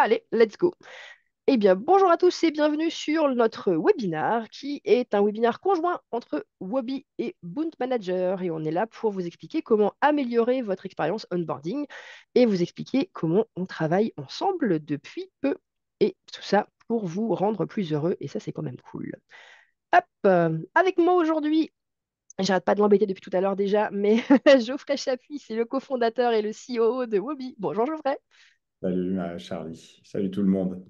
Allez, let's go. Eh bien, bonjour à tous et bienvenue sur notre webinar qui est un webinar conjoint entre Wobi et Boont Manager. Et on est là pour vous expliquer comment améliorer votre expérience onboarding et vous expliquer comment on travaille ensemble depuis peu. Et tout ça pour vous rendre plus heureux. Et ça, c'est quand même cool. Hop, avec moi aujourd'hui, j'arrête pas de l'embêter depuis tout à l'heure déjà, mais Geoffrey Chapuis, c'est le cofondateur et le CEO de Wobi. Bonjour Geoffrey. Salut Charlie, salut tout le monde.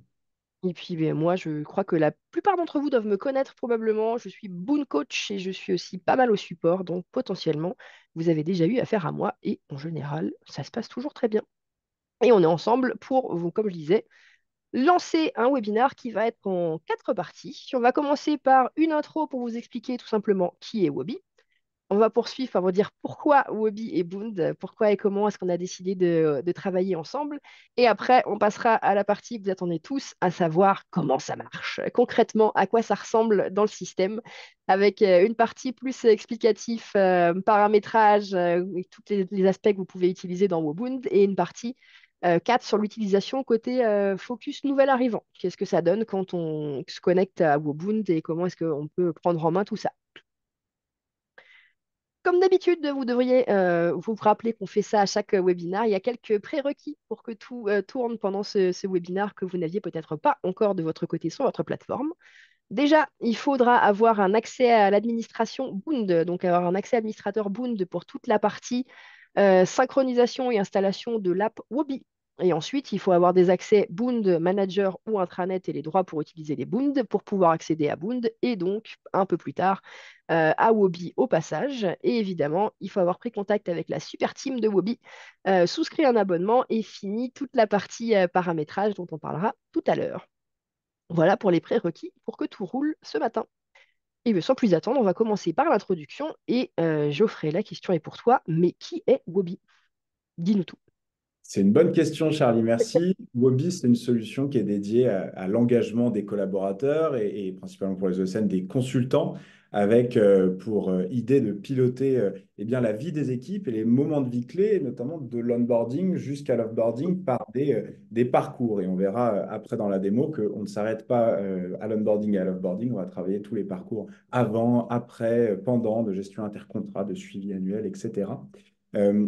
Et puis ben, moi, je crois que la plupart d'entre vous doivent me connaître probablement. Je suis Boon Coach et je suis aussi pas mal au support. Donc potentiellement, vous avez déjà eu affaire à moi et en général, ça se passe toujours très bien. Et on est ensemble pour vous, comme je disais, lancer un webinar qui va être en quatre parties. On va commencer par une intro pour vous expliquer tout simplement qui est Wobi. On va poursuivre par vous dire pourquoi Wobi et Boond, pourquoi et comment est-ce qu'on a décidé de travailler ensemble. Et après, on passera à la partie que vous attendez tous, à savoir comment ça marche, concrètement, à quoi ça ressemble dans le système, avec une partie plus explicatif, paramétrage, et tous les aspects que vous pouvez utiliser dans Woboond, et une partie 4 sur l'utilisation côté focus nouvel arrivant. Qu'est-ce que ça donne quand on se connecte à Woboond et comment est-ce qu'on peut prendre en main tout ça. Comme d'habitude, vous devriez vous rappeler qu'on fait ça à chaque webinar. Il y a quelques prérequis pour que tout tourne pendant ce webinar que vous n'aviez peut-être pas encore de votre côté sur votre plateforme. Déjà, il faudra avoir un accès à l'administration Boond, donc avoir un accès administrateur Boond pour toute la partie synchronisation et installation de l'app Wobi. Et ensuite, il faut avoir des accès Boond Manager ou intranet et les droits pour utiliser les Boond pour pouvoir accéder à Boond et donc un peu plus tard à Wobi au passage. Et évidemment, il faut avoir pris contact avec la super team de Wobi, souscrit un abonnement et fini toute la partie paramétrage dont on parlera tout à l'heure. Voilà pour les prérequis pour que tout roule ce matin. Et bien, sans plus attendre, on va commencer par l'introduction. Et Geoffrey, la question est pour toi. Mais qui est Wobi? Dis-nous tout. C'est une bonne question, Charlie, merci. Wobby, c'est une solution qui est dédiée à l'engagement des collaborateurs et principalement pour les ESN, des consultants, avec pour idée de piloter eh bien, la vie des équipes et les moments de vie clés, notamment de l'onboarding jusqu'à l'offboarding par des parcours. Et on verra après dans la démo qu'on ne s'arrête pas à l'onboarding et à l'offboarding, on va travailler tous les parcours avant, après, pendant, de gestion intercontrat, de suivi annuel, etc. Euh,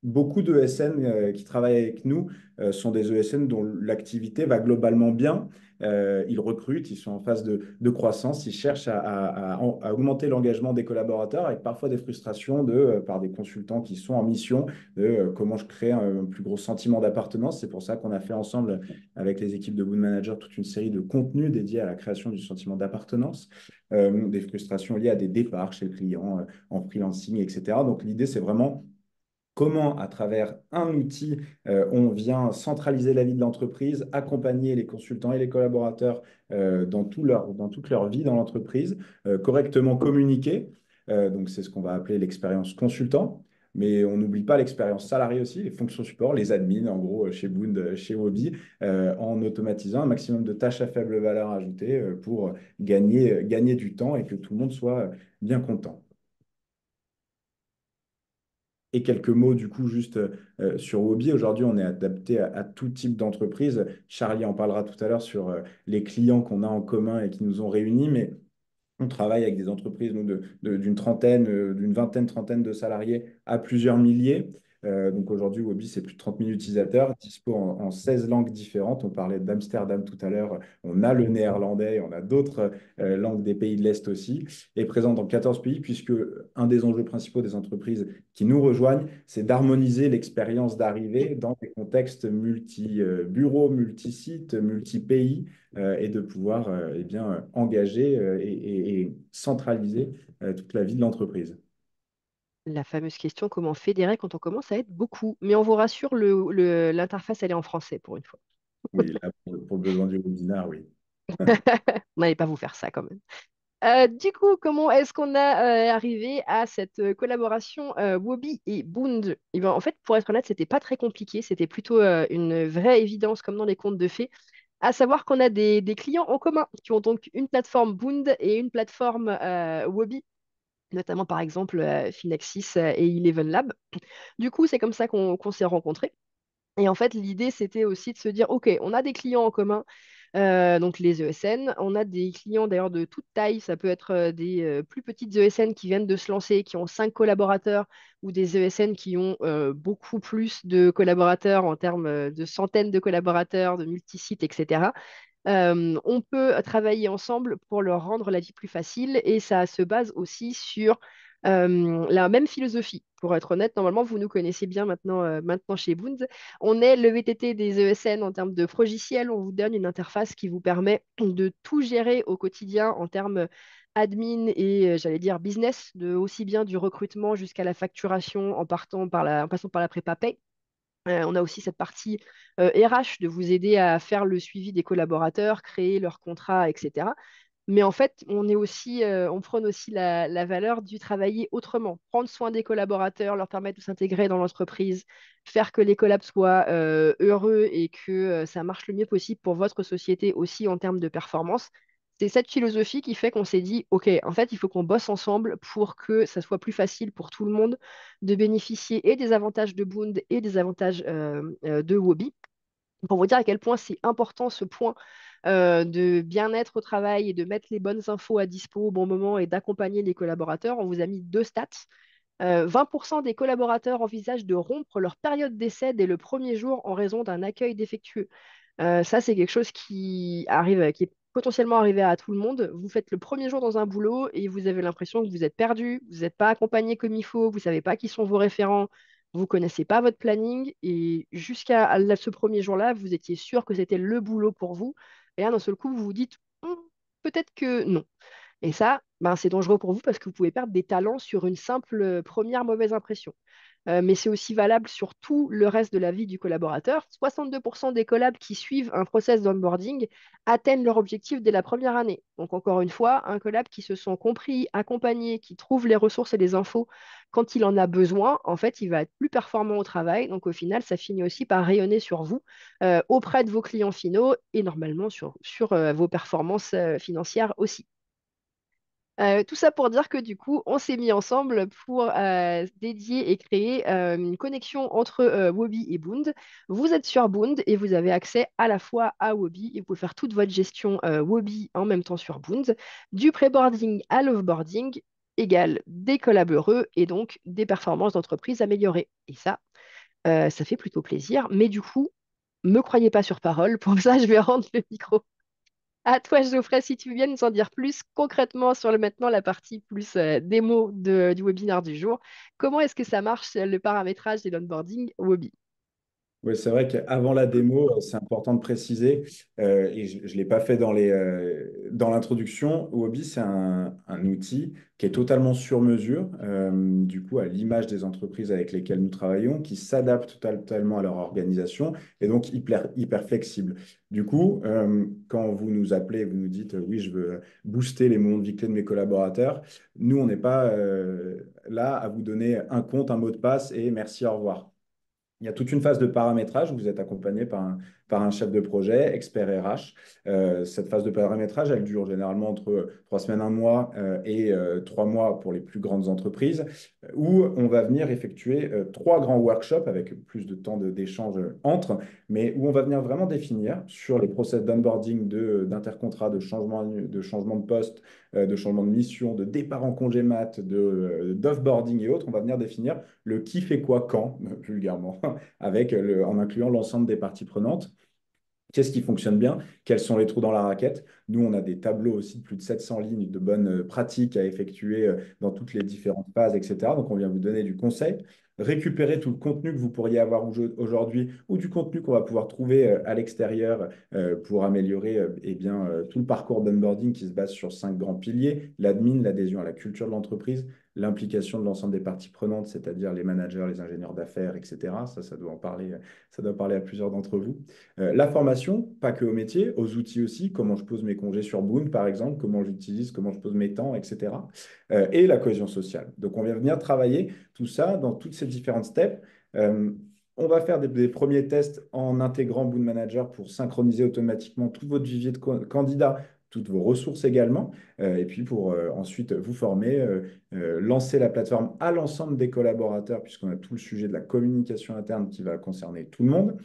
Beaucoup de ESN qui travaillent avec nous sont des ESN dont l'activité va globalement bien. Ils recrutent, ils sont en phase de croissance, ils cherchent à augmenter l'engagement des collaborateurs avec parfois des frustrations par des consultants qui sont en mission de comment je crée un plus gros sentiment d'appartenance. C'est pour ça qu'on a fait ensemble avec les équipes de Boon Manager toute une série de contenus dédiés à la création du sentiment d'appartenance, des frustrations liées à des départs chez le client en freelancing, etc. Donc l'idée, c'est vraiment comment, à travers un outil, on vient centraliser la vie de l'entreprise, accompagner les consultants et les collaborateurs dans toute leur vie dans l'entreprise, correctement communiquer. Donc, c'est ce qu'on va appeler l'expérience consultant. Mais on n'oublie pas l'expérience salariée aussi, les fonctions support, les admins, en gros, chez Boond, chez Wobi, en automatisant un maximum de tâches à faible valeur ajoutée pour gagner du temps et que tout le monde soit bien content. Et quelques mots, du coup, juste sur Wobi. Aujourd'hui, on est adapté à tout type d'entreprise. Charlie en parlera tout à l'heure sur les clients qu'on a en commun et qui nous ont réunis, mais on travaille avec des entreprises nous, d'une trentaine, d'une vingtaine, trentaine de salariés à plusieurs milliers. Donc aujourd'hui, Wobby, c'est plus de 30 000 utilisateurs, dispo en 16 langues différentes. On parlait d'Amsterdam tout à l'heure. On a le néerlandais, on a d'autres langues des pays de l'Est aussi, et présent dans 14 pays, puisque un des enjeux principaux des entreprises qui nous rejoignent, c'est d'harmoniser l'expérience d'arrivée dans des contextes multi-bureaux, multi-sites, multi-pays et de pouvoir eh bien, engager et centraliser toute la vie de l'entreprise. La fameuse question, comment fédérer quand on commence à être beaucoup? Mais on vous rassure, l'interface, elle est en français pour une fois. Oui, là, pour le besoin du webinaire, oui. On n'allait pas vous faire ça quand même. Du coup, comment est-ce qu'on a arrivé à cette collaboration Wobi et Boond? Eh ben, en fait, pour être honnête, c'était pas très compliqué. C'était plutôt une vraie évidence, comme dans les contes de fées. À savoir qu'on a des clients en commun qui ont donc une plateforme Boond et une plateforme Wobi, notamment par exemple Finexis et Eleven Lab. Du coup, c'est comme ça qu'on s'est rencontrés. Et en fait, l'idée, c'était aussi de se dire, OK, on a des clients en commun, donc les ESN. On a des clients d'ailleurs de toute taille. Ça peut être des plus petites ESN qui viennent de se lancer, qui ont 5 collaborateurs, ou des ESN qui ont beaucoup plus de collaborateurs en termes de centaines de collaborateurs, de multisites, etc. On peut travailler ensemble pour leur rendre la vie plus facile et ça se base aussi sur la même philosophie. Pour être honnête, normalement, vous nous connaissez bien maintenant chez Boons. On est le VTT des ESN en termes de progiciel. On vous donne une interface qui vous permet de tout gérer au quotidien en termes admin et, j'allais dire, business, de aussi bien du recrutement jusqu'à la facturation en passant par la prépa paie. On a aussi cette partie RH de vous aider à faire le suivi des collaborateurs, créer leurs contrats, etc. Mais en fait, on prône aussi la valeur du travailler autrement, prendre soin des collaborateurs, leur permettre de s'intégrer dans l'entreprise, faire que les collabs soient heureux et que ça marche le mieux possible pour votre société aussi en termes de performance. C'est cette philosophie qui fait qu'on s'est dit, OK, en fait, il faut qu'on bosse ensemble pour que ça soit plus facile pour tout le monde de bénéficier et des avantages de Boond et des avantages de Wobby. Pour vous dire à quel point c'est important ce point de bien-être au travail et de mettre les bonnes infos à dispo au bon moment et d'accompagner les collaborateurs, on vous a mis deux stats. 20% des collaborateurs envisagent de rompre leur période d'essai dès le premier jour en raison d'un accueil défectueux. Ça, c'est quelque chose qui arrive, qui est potentiellement arrivé à tout le monde. Vous faites le premier jour dans un boulot et vous avez l'impression que vous êtes perdu, vous n'êtes pas accompagné comme il faut, vous ne savez pas qui sont vos référents, vous ne connaissez pas votre planning et ce premier jour-là, vous étiez sûr que c'était le boulot pour vous. Et là, d'un seul coup, vous vous dites, peut-être que non. Et ça, ben, c'est dangereux pour vous parce que vous pouvez perdre des talents sur une simple première mauvaise impression. Mais c'est aussi valable sur tout le reste de la vie du collaborateur. 62% des collabs qui suivent un process d'onboarding atteignent leur objectif dès la première année. Donc encore une fois, un collab qui se sent compris, accompagné, qui trouve les ressources et les infos quand il en a besoin, en fait, il va être plus performant au travail. Donc au final, ça finit aussi par rayonner sur vous, auprès de vos clients finaux et normalement sur vos performances financières aussi. Tout ça pour dire que du coup, on s'est mis ensemble pour dédier et créer une connexion entre Wobby et Boond. Vous êtes sur Boond et vous avez accès à la fois à Wobby et vous pouvez faire toute votre gestion Wobby en même temps sur Boond. Du pré-boarding à l'offboarding égale des collabs heureux et donc des performances d'entreprise améliorées. Et ça fait plutôt plaisir. Mais du coup, me croyez pas sur parole. Pour ça, je vais rendre le micro à toi, Geoffrey, si tu veux bien nous en dire plus concrètement sur maintenant la partie plus démo du webinaire du jour. Comment est-ce que ça marche le paramétrage et l'onboarding Wobby? Oui, c'est vrai qu'avant la démo, c'est important de préciser, et je ne l'ai pas fait dans l'introduction, Huobi, c'est un outil qui est totalement sur mesure, du coup, à l'image des entreprises avec lesquelles nous travaillons, qui s'adapte totalement à leur organisation et donc hyper flexible. Du coup, quand vous nous appelez, vous nous dites, oui, je veux booster les moments de vie clés de mes collaborateurs, nous, on n'est pas là à vous donner un compte, un mot de passe et merci, au revoir. Il y a toute une phase de paramétrage où vous êtes accompagné par un chef de projet, expert RH. Cette phase de paramétrage, elle dure généralement entre 3 semaines, un mois et 3 mois pour les plus grandes entreprises, où on va venir effectuer 3 grands workshops avec plus de temps d'échange entre, mais où on va venir vraiment définir sur les process d'onboarding, d'intercontrat, de changement de poste, de changement de mission, de départ en congé mat, d'offboarding et autres. On va venir définir le qui fait quoi quand, vulgairement, en incluant l'ensemble des parties prenantes. Qu'est-ce qui fonctionne bien? Quels sont les trous dans la raquette? Nous, on a des tableaux aussi de plus de 700 lignes de bonnes pratiques à effectuer dans toutes les différentes phases, etc. Donc, on vient vous donner du conseil. Récupérer tout le contenu que vous pourriez avoir aujourd'hui ou du contenu qu'on va pouvoir trouver à l'extérieur pour améliorer tout le parcours d'onboarding qui se base sur 5 grands piliers: l'admin, l'adhésion à la culture de l'entreprise, l'implication de l'ensemble des parties prenantes, c'est-à-dire les managers, les ingénieurs d'affaires, etc. Ça doit parler à plusieurs d'entre vous. La formation, pas que au métier, aux outils aussi, comment je pose mes congés sur Boon, par exemple, comment j'utilise, comment je pose mes temps, etc. Et la cohésion sociale. Donc, on vient venir travailler tout ça dans toutes ces différentes steps. Euh, on va faire des premiers tests en intégrant Boon Manager pour synchroniser automatiquement tout votre vivier de candidats toutes vos ressources également, et puis pour ensuite vous former, lancer la plateforme à l'ensemble des collaborateurs, puisqu'on a tout le sujet de la communication interne qui va concerner tout le monde,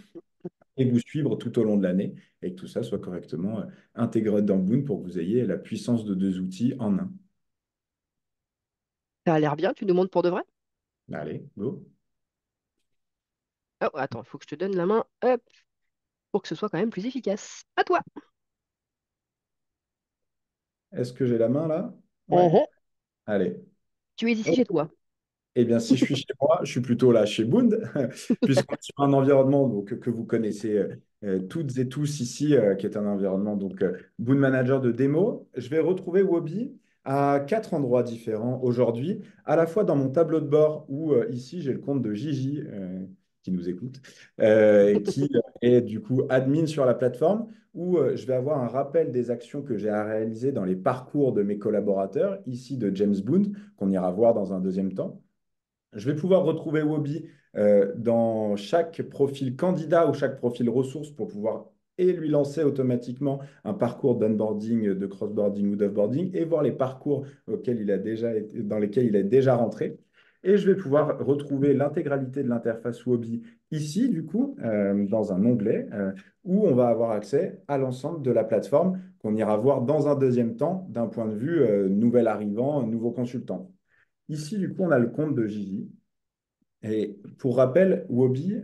et vous suivre tout au long de l'année, et que tout ça soit correctement intégré dans Boon pour que vous ayez la puissance de deux outils en un. Ça a l'air bien, tu demandes pour de vrai? Allez, go. Oh, attends, il faut que je te donne la main, hop, pour que ce soit quand même plus efficace. À toi! Est-ce que j'ai la main là? Ouais. Mhm. Allez. Tu es ici chez toi. Eh bien, si je suis chez moi, je suis plutôt là chez Boond, puisqu'on est sur un environnement donc, que vous connaissez toutes et tous ici, qui est un environnement donc Boond Manager de démo. Je vais retrouver Wobby à quatre endroits différents aujourd'hui, à la fois dans mon tableau de bord où ici j'ai le compte de Gigi qui nous écoute, qui est du coup admin sur la plateforme, où je vais avoir un rappel des actions que j'ai à réaliser dans les parcours de mes collaborateurs, ici de James Boond, qu'on ira voir dans un deuxième temps. Je vais pouvoir retrouver Wobby dans chaque profil candidat ou chaque profil ressource pour pouvoir et lui lancer automatiquement un parcours d'onboarding, de crossboarding ou d'offboarding et voir les parcours dans lesquels il est déjà rentré. Et je vais pouvoir retrouver l'intégralité de l'interface Wobby ici, du coup, dans un onglet où on va avoir accès à l'ensemble de la plateforme qu'on ira voir dans un deuxième temps d'un point de vue nouvel arrivant, nouveau consultant. Ici, du coup, on a le compte de Gigi. Et pour rappel, Wobby,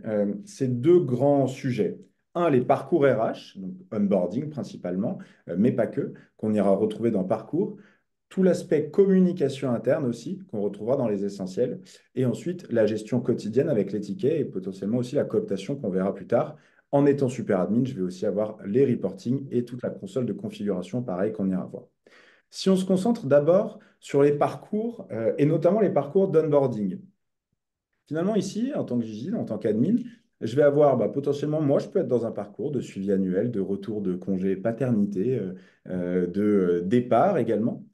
c'est deux grands sujets. Un, les parcours RH, donc onboarding principalement, mais pas que, qu'on ira retrouver dans Parcours. Tout l'aspect communication interne aussi, qu'on retrouvera dans les essentiels. Et ensuite, la gestion quotidienne avec les tickets et potentiellement aussi la cooptation qu'on verra plus tard. En étant super admin, je vais aussi avoir les reporting et toute la console de configuration, pareil, qu'on ira voir. Si on se concentre d'abord sur les parcours, et notamment les parcours d'onboarding. Finalement, ici, en tant que Gigi, en tant qu'admin, je vais avoir potentiellement, moi, je peux être dans un parcours de suivi annuel, de retour de congé paternité, de départ également.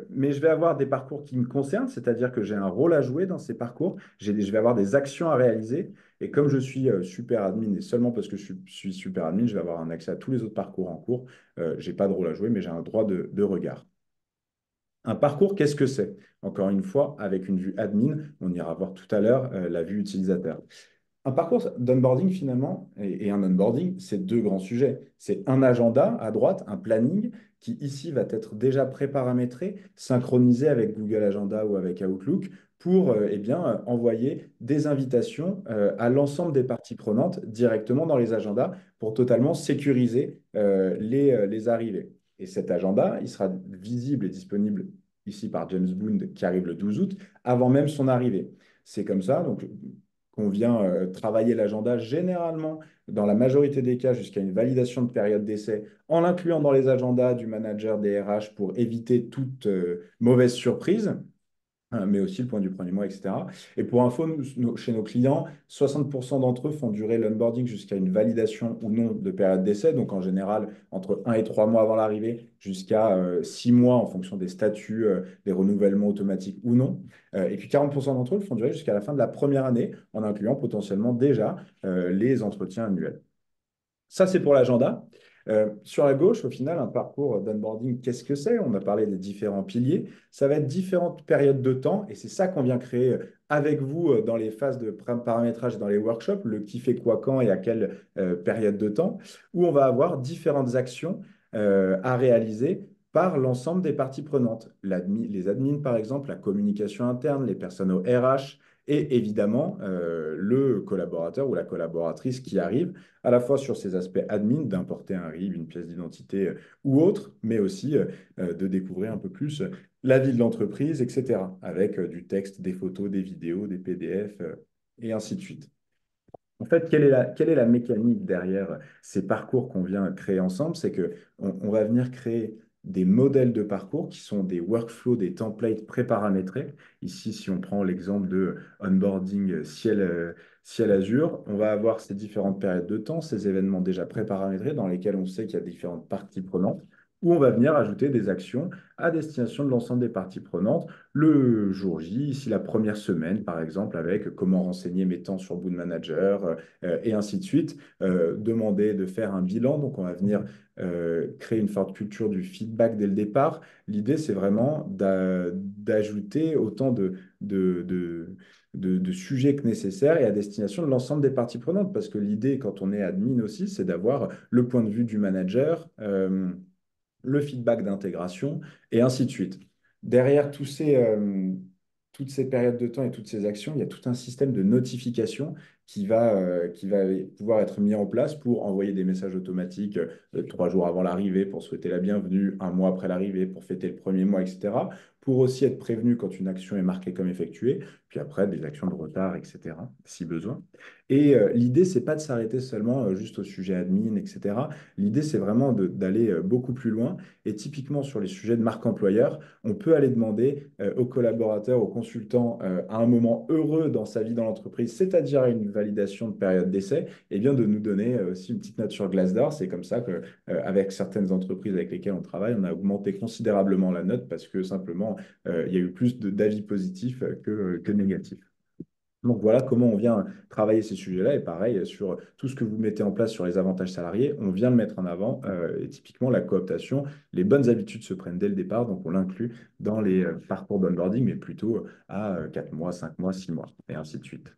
Mais je vais avoir des parcours qui me concernent, c'est-à-dire que j'ai un rôle à jouer dans ces parcours. Je vais avoir des actions à réaliser. Et comme je suis super admin, et seulement parce que suis super admin, je vais avoir un accès à tous les autres parcours en cours. Je n'ai pas de rôle à jouer, mais j'ai un droit de regard. Un parcours, qu'est-ce que c'est? Encore une fois, avec une vue admin, on ira voir tout à l'heure la vue utilisateur. Un parcours d'onboarding, finalement, et un onboarding, c'est deux grands sujets. C'est un agenda à droite, un planning, qui ici va être déjà préparamétré, synchronisé avec Google Agenda ou avec Outlook, pour envoyer des invitations à l'ensemble des parties prenantes directement dans les agendas pour totalement sécuriser les arrivées. Et cet agenda, il sera visible et disponible ici par James Bond qui arrive le 12 août, avant même son arrivée. C'est comme ça, donc qu'on vient travailler l'agenda généralement, dans la majorité des cas, jusqu'à une validation de période d'essai, en l'incluant dans les agendas du manager des RH pour éviter toute mauvaise surprise, mais aussi le point du premier mois, etc. Et pour info, chez nos clients, 60% d'entre eux font durer l'onboarding jusqu'à une validation ou non de période d'essai, donc en général entre 1 et 3 mois avant l'arrivée, jusqu'à 6 mois en fonction des statuts, des renouvellements automatiques ou non. Et puis 40% d'entre eux le font durer jusqu'à la fin de la première année, en incluant potentiellement déjà les entretiens annuels. Ça, c'est pour l'agenda. Sur la gauche, au final, un parcours d'onboarding, qu'est-ce que c'est? On a parlé des différents piliers. Ça va être différentes périodes de temps et c'est ça qu'on vient créer avec vous dans les phases de paramétrage et dans les workshops, le qui fait quoi quand et à quelle période de temps, où on va avoir différentes actions à réaliser par l'ensemble des parties prenantes. Les admins, par exemple, la communication interne, les personnes au RH et évidemment le collaborateur ou la collaboratrice qui arrive à la fois sur ces aspects admin, d'importer un RIB, une pièce d'identité ou autre, mais aussi de découvrir un peu plus la vie de l'entreprise, etc., avec du texte, des photos, des vidéos, des PDF, et ainsi de suite. En fait, quelle est la mécanique derrière ces parcours qu'on vient créer ensemble? C'est que on va venir créer des modèles de parcours qui sont des workflows, des templates préparamétrés. Ici, si on prend l'exemple de onboarding ciel Azure, on va avoir ces différentes périodes de temps, ces événements déjà préparamétrés dans lesquels on sait qu'il y a différentes parties prenantes. où on va venir ajouter des actions à destination de l'ensemble des parties prenantes le jour J, ici la première semaine, par exemple, avec comment renseigner mes temps sur Boon Manager et ainsi de suite. Demander de faire un bilan, donc on va venir créer une forte culture du feedback dès le départ. L'idée, c'est vraiment d'ajouter autant de, de, de sujets que nécessaire et à destination de l'ensemble des parties prenantes, parce que l'idée, quand on est admin aussi, c'est d'avoir le point de vue du manager. Le feedback d'intégration, et ainsi de suite. Derrière toutes ces périodes de temps et toutes ces actions, il y a tout un système de notification qui va pouvoir être mis en place pour envoyer des messages automatiques 3 jours avant l'arrivée, pour souhaiter la bienvenue, un mois après l'arrivée, pour fêter le premier mois, etc. Pour aussi être prévenu quand une action est marquée comme effectuée, puis après des actions de retard, etc., si besoin. Et l'idée, c'est pas de s'arrêter seulement juste au sujet admin, etc. L'idée, c'est vraiment d'aller beaucoup plus loin. Et typiquement, sur les sujets de marque employeur, on peut aller demander aux collaborateurs, aux consultants, à un moment heureux dans sa vie dans l'entreprise, c'est-à-dire à une validation de période d'essai, et bien de nous donner aussi une petite note sur Glassdoor. C'est comme ça que, avec certaines entreprises avec lesquelles on travaille, on a augmenté considérablement la note parce que simplement, il y a eu plus d'avis positifs que négatifs. Donc voilà comment on vient travailler ces sujets-là. Et pareil, sur tout ce que vous mettez en place sur les avantages salariés, on vient le mettre en avant. Et typiquement, la cooptation, les bonnes habitudes se prennent dès le départ. Donc on l'inclut dans les parcours d'onboarding, mais plutôt à 4 mois, 5 mois, 6 mois, et ainsi de suite.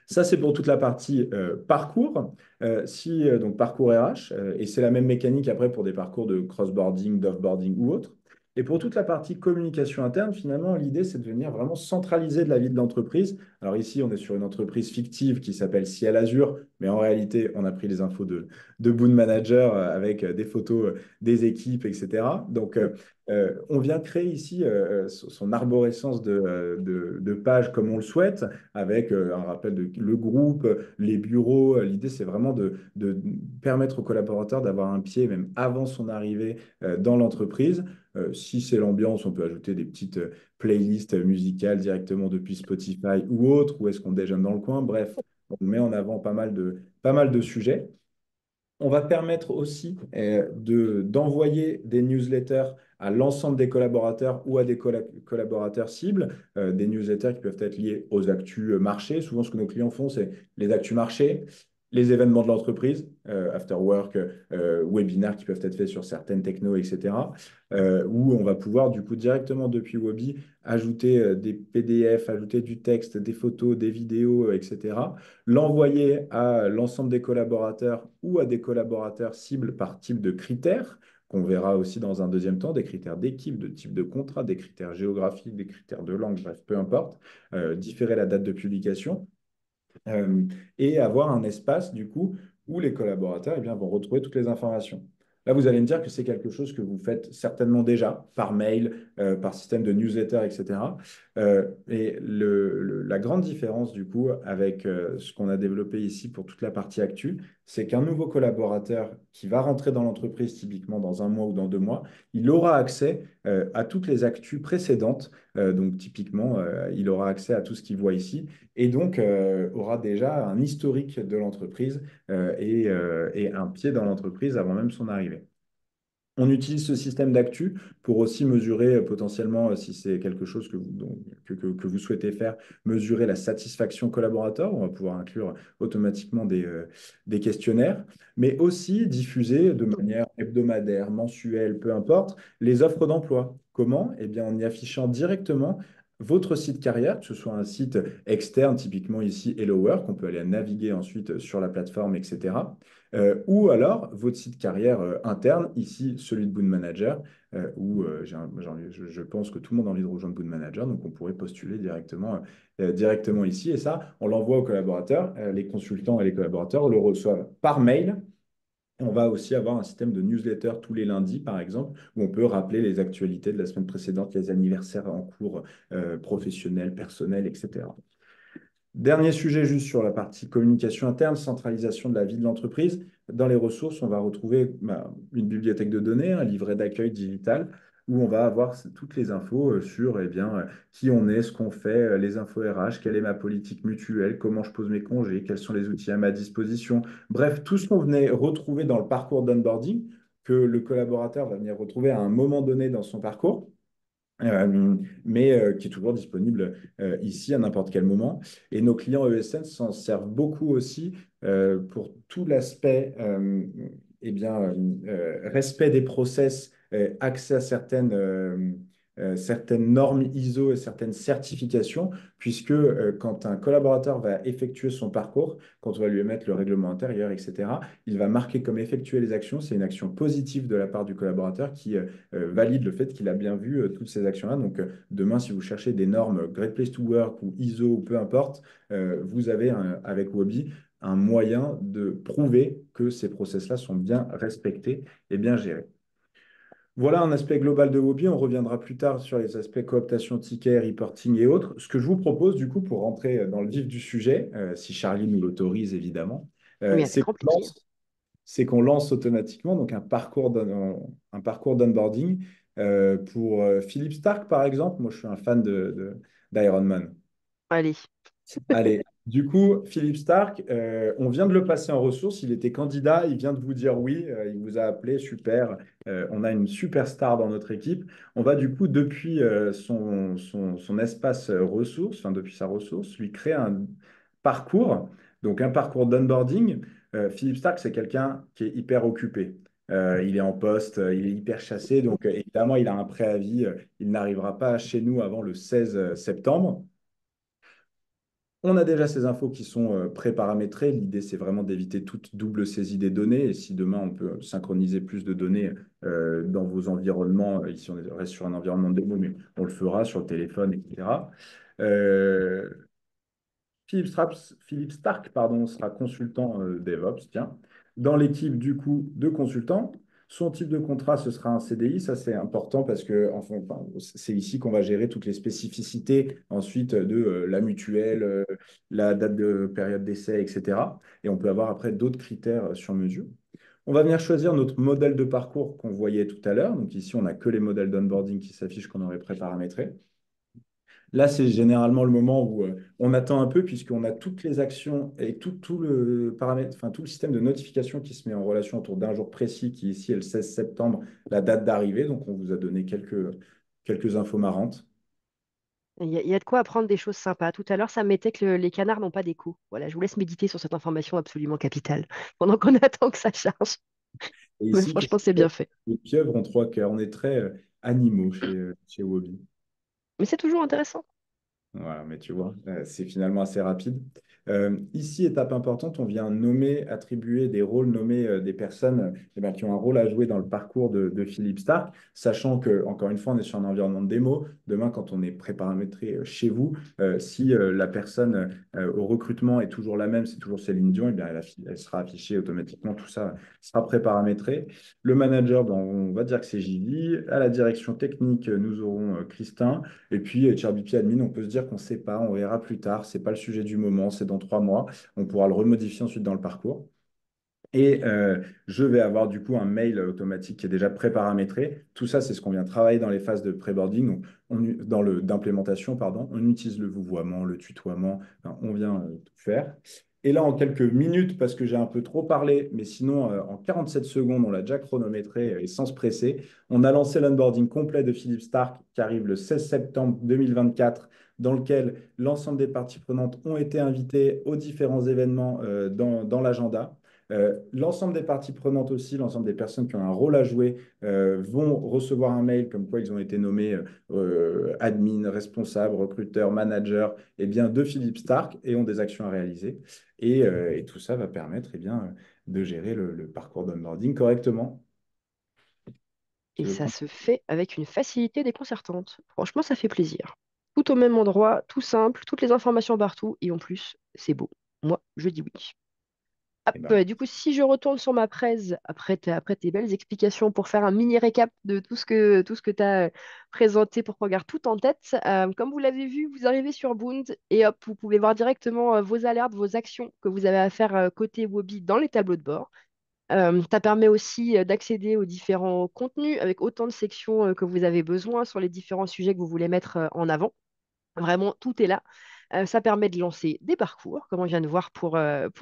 Ça, c'est pour toute la partie parcours. Si, donc parcours RH, et c'est la même mécanique après pour des parcours de cross-boarding, d'off-boarding ou autre. Et pour toute la partie communication interne, finalement, l'idée, c'est de venir vraiment centraliser de la vie de l'entreprise. Alors ici, on est sur une entreprise fictive qui s'appelle Ciel Azure, mais en réalité, on a pris les infos de Boon Manager avec des photos des équipes, etc. Donc, on vient créer ici son arborescence de pages comme on le souhaite, avec un rappel de le groupe, les bureaux. L'idée, c'est vraiment de permettre aux collaborateurs d'avoir un pied, même avant son arrivée dans l'entreprise. Si c'est l'ambiance, on peut ajouter des petites playlists musicales directement depuis Spotify ou autre, ou est-ce qu'on déjeune dans le coin. Bref, on met en avant pas mal de sujets. On va permettre aussi d'envoyer des newsletters à l'ensemble des collaborateurs ou à des collaborateurs cibles, des newsletters qui peuvent être liés aux actus marchés. Souvent, ce que nos clients font, c'est les actus marchés, les événements de l'entreprise, after work, webinaires qui peuvent être faits sur certaines technos, etc. Où on va pouvoir, du coup, directement depuis Wobi, ajouter des PDF, ajouter du texte, des photos, des vidéos, etc. L'envoyer à l'ensemble des collaborateurs ou à des collaborateurs cibles par type de critères, qu'on verra aussi dans un deuxième temps, des critères d'équipe, de type de contrat, des critères géographiques, des critères de langue, bref, peu importe, différer la date de publication euh, et avoir un espace, du coup, où les collaborateurs eh bien, vont retrouver toutes les informations. Là, vous allez me dire que c'est quelque chose que vous faites certainement déjà par mail, par système de newsletter, etc. Et la grande différence, du coup, avec ce qu'on a développé ici pour toute la partie actu, c'est qu'un nouveau collaborateur qui va rentrer dans l'entreprise, typiquement dans un mois ou dans 2 mois, il aura accès à toutes les actus précédentes. Donc, typiquement, il aura accès à tout ce qu'il voit ici et donc aura déjà un historique de l'entreprise et un pied dans l'entreprise avant même son arrivée. On utilise ce système d'actu pour aussi mesurer potentiellement, si c'est quelque chose que vous souhaitez faire, mesurer la satisfaction collaborateur. On va pouvoir inclure automatiquement des questionnaires, mais aussi diffuser de manière hebdomadaire, mensuelle, peu importe, les offres d'emploi. Comment? Eh bien, en y affichant directement votre site carrière, que ce soit un site externe, typiquement ici Hello Work, on peut aller naviguer ensuite sur la plateforme, etc. Ou alors votre site carrière interne, ici celui de Boon Manager, où je pense que tout le monde a envie de rejoindre Boon Manager, donc on pourrait postuler directement ici. Et ça, on l'envoie aux collaborateurs, les consultants et les collaborateurs le reçoivent par mail. On va aussi avoir un système de newsletter tous les lundis, par exemple, où on peut rappeler les actualités de la semaine précédente, les anniversaires en cours professionnels, personnels, etc. Dernier sujet juste sur la partie communication interne, centralisation de la vie de l'entreprise. Dans les ressources, on va retrouver une bibliothèque de données, un livret d'accueil digital, où on va avoir toutes les infos sur qui on est, ce qu'on fait, les infos RH, quelle est ma politique mutuelle, comment je pose mes congés, quels sont les outils à ma disposition. Bref, tout ce qu'on venait retrouver dans le parcours d'onboarding, que le collaborateur va venir retrouver à un moment donné dans son parcours. Mais qui est toujours disponible ici à n'importe quel moment. Et nos clients ESN s'en servent beaucoup aussi pour tout l'aspect respect des process, accès à certaines normes ISO et certaines certifications, puisque quand un collaborateur va effectuer son parcours, quand on va lui émettre le règlement intérieur, etc., il va marquer comme effectuer les actions. C'est une action positive de la part du collaborateur qui valide le fait qu'il a bien vu toutes ces actions-là. Donc, demain, si vous cherchez des normes Great Place to Work ou ISO ou peu importe, vous avez avec Wobby un moyen de prouver que ces process-là sont bien respectés et bien gérés. Voilà un aspect global de Wobby. On reviendra plus tard sur les aspects cooptation, ticket, reporting et autres. Ce que je vous propose, du coup, pour rentrer dans le vif du sujet, si Charlie nous l'autorise évidemment, Oui, avec c'est grand plaisir. qu'on lance automatiquement donc un parcours d'onboarding pour Philippe Stark, par exemple. Moi, je suis un fan d'Iron Man. Allez. Allez, du coup, Philippe Stark, on vient de le passer en ressources. Il était candidat, il vient de vous dire oui, il vous a appelé, super. On a une superstar dans notre équipe. On va du coup, depuis son espace ressources, enfin depuis sa ressource, lui créer un parcours, donc un parcours d'onboarding. Philippe Stark, c'est quelqu'un qui est hyper occupé. Il est en poste, il est hyper chassé, donc évidemment, il a un préavis. Il n'arrivera pas chez nous avant le 16 septembre. On a déjà ces infos qui sont pré-paramétrées. L'idée, c'est vraiment d'éviter toute double saisie des données. Et si demain, on peut synchroniser plus de données dans vos environnements, ici, on reste sur un environnement de démo, mais on le fera sur le téléphone, etc. Euh, Philippe Stark, pardon, sera consultant DevOps, tiens. Dans l'équipe du coup de consultants, son type de contrat, ce sera un CDI. Ça, c'est important parce que enfin, c'est ici qu'on va gérer toutes les spécificités ensuite de la mutuelle, la date de période d'essai, etc. Et on peut avoir après d'autres critères sur mesure. On va venir choisir notre modèle de parcours qu'on voyait tout à l'heure. Donc ici, on n'a que les modèles d'onboarding qui s'affichent qu'on aurait pré-paramétrés. Là, c'est généralement le moment où on attend un peu puisqu'on a toutes les actions et tout le paramètre, enfin tout le système de notification qui se met en relation autour d'un jour précis qui ici est le 16 septembre, la date d'arrivée. Donc, on vous a donné quelques infos marrantes. Il y a de quoi apprendre des choses sympas. Tout à l'heure, ça me mettait que les canards n'ont pas d'écho. Voilà, je vous laisse méditer sur cette information absolument capitale pendant qu'on attend que ça charge. Et Mais ici, franchement, c'est bien fait. les pieuvres ont trois cœurs. On est très animaux chez Wobby. Mais c'est toujours intéressant. Voilà, mais tu vois, c'est finalement assez rapide. Ici, étape importante, on vient nommer, attribuer des rôles, nommer des personnes qui ont un rôle à jouer dans le parcours de Philippe Stark, sachant que, encore une fois, on est sur un environnement de démo. Demain, quand on est pré-paramétré chez vous, si la personne au recrutement est toujours la même, c'est toujours Céline Dion, eh bien, elle sera affichée automatiquement, tout ça sera pré-paramétré. Le manager, ben, on va dire que c'est Gilly. À la direction technique, nous aurons Christin. Et puis, HRBP Admin, on peut se dire qu'on ne sait pas, on verra plus tard, ce n'est pas le sujet du moment, c'est dans 3 mois. On pourra le remodifier ensuite dans le parcours. Et je vais avoir du coup un mail automatique qui est déjà pré-paramétré. Tout ça, c'est ce qu'on vient travailler dans les phases de pré-boarding, d'implémentation, pardon. On utilise le vouvoiement, le tutoiement, enfin, on vient tout faire. Et là, en quelques minutes, parce que j'ai un peu trop parlé, mais sinon, en 47 secondes, on l'a déjà chronométré et sans se presser, on a lancé l'onboarding complet de Philippe Stark qui arrive le 16 septembre 2024, dans lequel l'ensemble des parties prenantes ont été invitées aux différents événements dans l'agenda. L'ensemble des parties prenantes aussi, l'ensemble des personnes qui ont un rôle à jouer vont recevoir un mail comme quoi ils ont été nommés admin, responsable, recruteur, manager bien, de Philippe Stark et ont des actions à réaliser. Et tout ça va permettre bien, de gérer le parcours d'onboarding correctement. Et Tu veux ça prendre... se fait avec une facilité déconcertante. Franchement, ça fait plaisir. Tout au même endroit, tout simple, toutes les informations partout, et en plus, c'est beau. Moi, je dis oui. Hop, Eh ben, du coup, si je retourne sur ma presse, après tes belles explications, pour faire un mini récap de tout ce que tu as présenté pour qu'on garde tout en tête, comme vous l'avez vu, vous arrivez sur Boond et hop, vous pouvez voir directement vos alertes, vos actions que vous avez à faire côté Wobby dans les tableaux de bord. Ça permet aussi d'accéder aux différents contenus avec autant de sections que vous avez besoin sur les différents sujets que vous voulez mettre en avant. Vraiment, tout est là. Ça permet de lancer des parcours, comme on vient de voir pour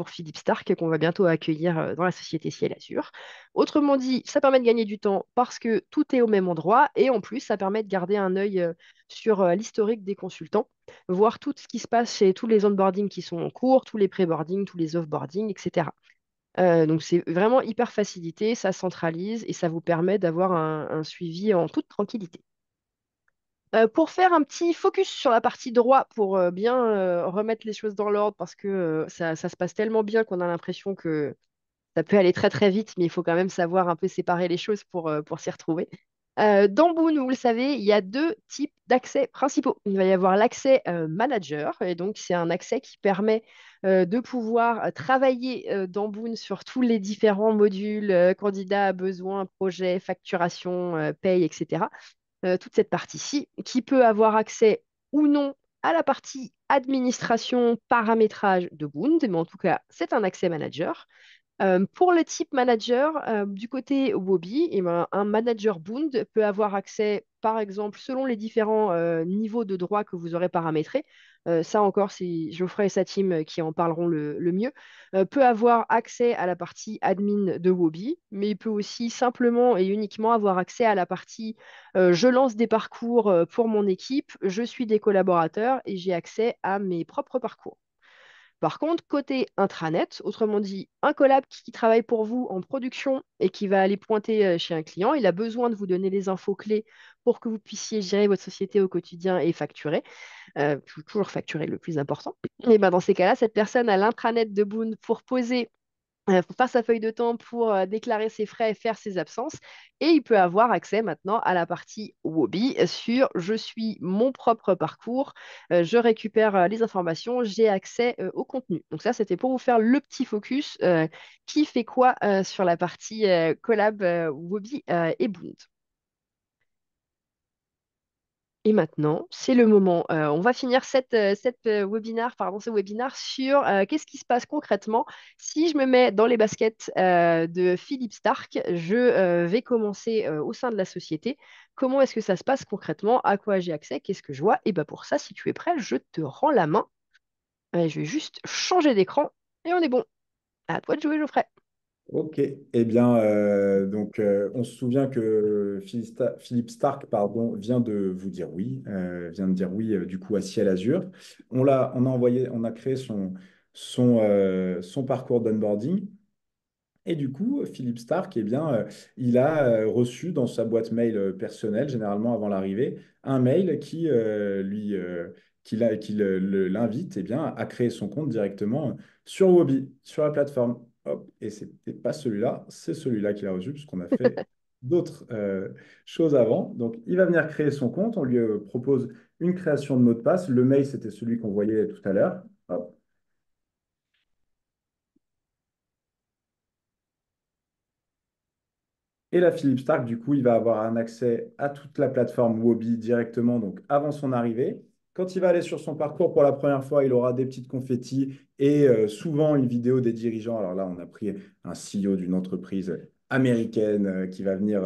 Philippe Stark, qu'on va bientôt accueillir dans la société Ciel Azure. Autrement dit, ça permet de gagner du temps parce que tout est au même endroit et en plus, ça permet de garder un œil sur l'historique des consultants, voir tout ce qui se passe chez tous les onboardings qui sont en cours, tous les pré-boardings, tous les off-boardings, etc. Donc c'est vraiment hyper facilité, ça centralise et ça vous permet d'avoir un suivi en toute tranquillité. Pour faire un petit focus sur la partie droit, pour bien remettre les choses dans l'ordre, parce que ça se passe tellement bien qu'on a l'impression que ça peut aller très très vite, mais il faut quand même savoir un peu séparer les choses pour s'y retrouver. Dans Boon, vous le savez, il y a deux types d'accès principaux. Il va y avoir l'accès manager, et donc c'est un accès qui permet de pouvoir travailler dans Boon sur tous les différents modules, candidats, besoins, projets, facturation, paye, etc. Toute cette partie-ci, qui peut avoir accès ou non à la partie administration, paramétrage de Boon, mais en tout cas, c'est un accès manager. Pour le type manager, du côté Wobby, eh ben, un manager Bound peut avoir accès, par exemple, selon les différents niveaux de droit que vous aurez paramétrés. Ça encore, c'est Geoffrey et sa team qui en parleront le mieux. Peut avoir accès à la partie admin de Wobby, mais il peut aussi simplement et uniquement avoir accès à la partie je lance des parcours pour mon équipe, je suis des collaborateurs et j'ai accès à mes propres parcours. Par contre, côté intranet, autrement dit, un collab qui travaille pour vous en production et qui va aller pointer chez un client, il a besoin de vous donner les infos clés pour que vous puissiez gérer votre société au quotidien et facturer. Toujours facturer le plus important. Et ben dans ces cas-là, cette personne a l'intranet de Boon pour poser pour faire sa feuille de temps, pour déclarer ses frais et faire ses absences. Et il peut avoir accès maintenant à la partie Wobby sur je suis mon propre parcours, je récupère les informations, j'ai accès au contenu. Donc ça, c'était pour vous faire le petit focus qui fait quoi sur la partie collab Wobby et Boond. Et maintenant, c'est le moment. On va finir ce webinaire sur qu'est-ce qui se passe concrètement si je me mets dans les baskets de Philippe Stark. Je vais commencer au sein de la société. Comment est-ce que ça se passe concrètement? À quoi j'ai accès? Qu'est-ce que je vois? Et bien pour ça, si tu es prêt, je te rends la main. Je vais juste changer d'écran et on est bon. À toi de jouer, Geoffrey. Ok, eh bien, on se souvient que Philippe Stark, pardon, vient de vous dire oui, vient de dire oui, du coup, à Ciel Azure. On a créé son parcours d'onboarding. Et du coup, Philippe Stark, eh bien, il a reçu dans sa boîte mail personnelle, généralement avant l'arrivée, un mail l'invite eh bien, à créer son compte directement sur Wobby, sur la plateforme. Hop, et ce n'était pas celui-là, c'est celui-là qu'il a reçu, puisqu'on a fait d'autres choses avant. Donc, il va venir créer son compte. On lui propose une création de mot de passe. Le mail, c'était celui qu'on voyait tout à l'heure. Hop. Et là, Philippe Stark, du coup, il va avoir un accès à toute la plateforme Wobby directement, donc avant son arrivée. Quand il va aller sur son parcours pour la première fois, il aura des petites confettis et souvent une vidéo des dirigeants. Alors là, on a pris un CEO d'une entreprise américaine qui va venir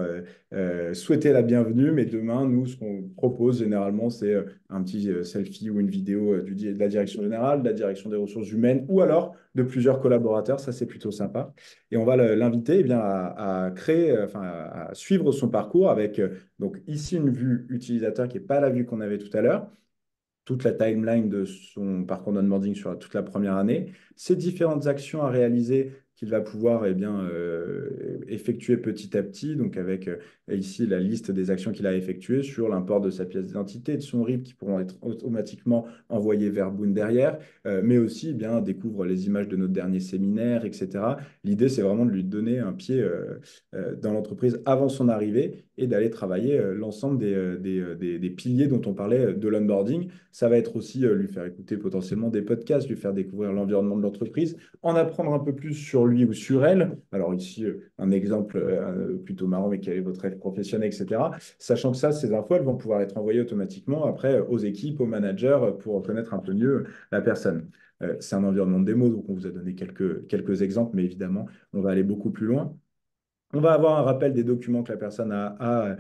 souhaiter la bienvenue. Mais demain, nous, ce qu'on propose généralement, c'est un petit selfie ou une vidéo de la direction générale, de la direction des ressources humaines ou alors de plusieurs collaborateurs. Ça, c'est plutôt sympa. Et on va l'inviter eh bien, à créer, enfin, à suivre son parcours avec donc ici une vue utilisateur qui n'est pas la vue qu'on avait tout à l'heure, toute la timeline de son parcours d'onboarding sur toute la première année, ces différentes actions à réaliser qu'il va pouvoir eh bien, effectuer petit à petit, donc avec ici la liste des actions qu'il a effectuées sur l'import de sa pièce d'identité, de son RIB qui pourront être automatiquement envoyés vers Boon derrière, mais aussi eh bien, découvre les images de notre dernier séminaire, etc. L'idée, c'est vraiment de lui donner un pied dans l'entreprise avant son arrivée et d'aller travailler l'ensemble des piliers dont on parlait de l'onboarding. Ça va être aussi lui faire écouter potentiellement des podcasts, lui faire découvrir l'environnement de l'entreprise, en apprendre un peu plus sur lui ou sur elle. Alors ici, un exemple plutôt marrant, mais quel est votre rêve professionnel, etc. Sachant que ça, ces infos, elles vont pouvoir être envoyées automatiquement après aux équipes, aux managers, pour connaître un peu mieux la personne. C'est un environnement de démo, donc on vous a donné quelques exemples, mais évidemment, on va aller beaucoup plus loin. On va avoir un rappel des documents que la personne a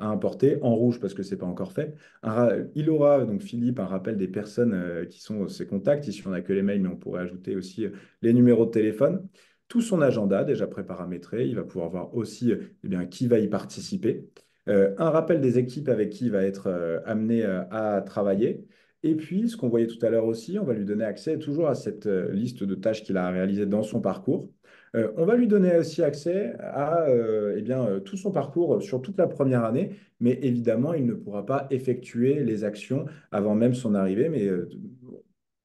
importés, en rouge parce que ce n'est pas encore fait. Il aura, donc Philippe, un rappel des personnes qui sont ses contacts. Ici, on n'a que les mails, mais on pourrait ajouter aussi les numéros de téléphone. Tout son agenda déjà préparamétré. Il va pouvoir voir aussi eh bien, qui va y participer. Un rappel des équipes avec qui il va être amené à travailler. Et puis, ce qu'on voyait tout à l'heure aussi, on va lui donner accès toujours à cette liste de tâches qu'il a réalisées dans son parcours. On va lui donner aussi accès à eh bien, tout son parcours sur toute la première année, mais évidemment, il ne pourra pas effectuer les actions avant même son arrivée. Mais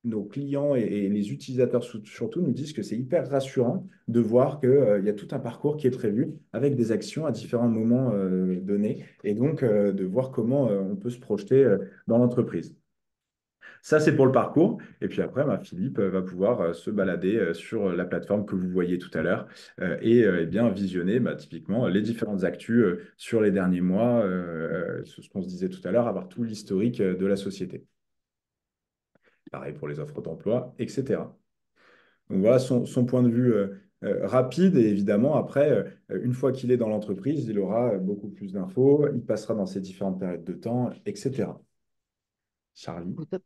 nos clients et les utilisateurs surtout nous disent que c'est hyper rassurant de voir qu'il y a tout un parcours qui est prévu avec des actions à différents moments donnés et donc de voir comment on peut se projeter dans l'entreprise. Ça, c'est pour le parcours. Et puis après, bah, Philippe va pouvoir se balader sur la plateforme que vous voyez tout à l'heure et eh bien, visionner bah, typiquement les différentes actus sur les derniers mois, ce qu'on se disait tout à l'heure, avoir tout l'historique de la société. Pareil pour les offres d'emploi, etc. Donc voilà son point de vue rapide. Et évidemment, après, une fois qu'il est dans l'entreprise, il aura beaucoup plus d'infos, il passera dans ses différentes périodes de temps, etc. Charlie. Au top.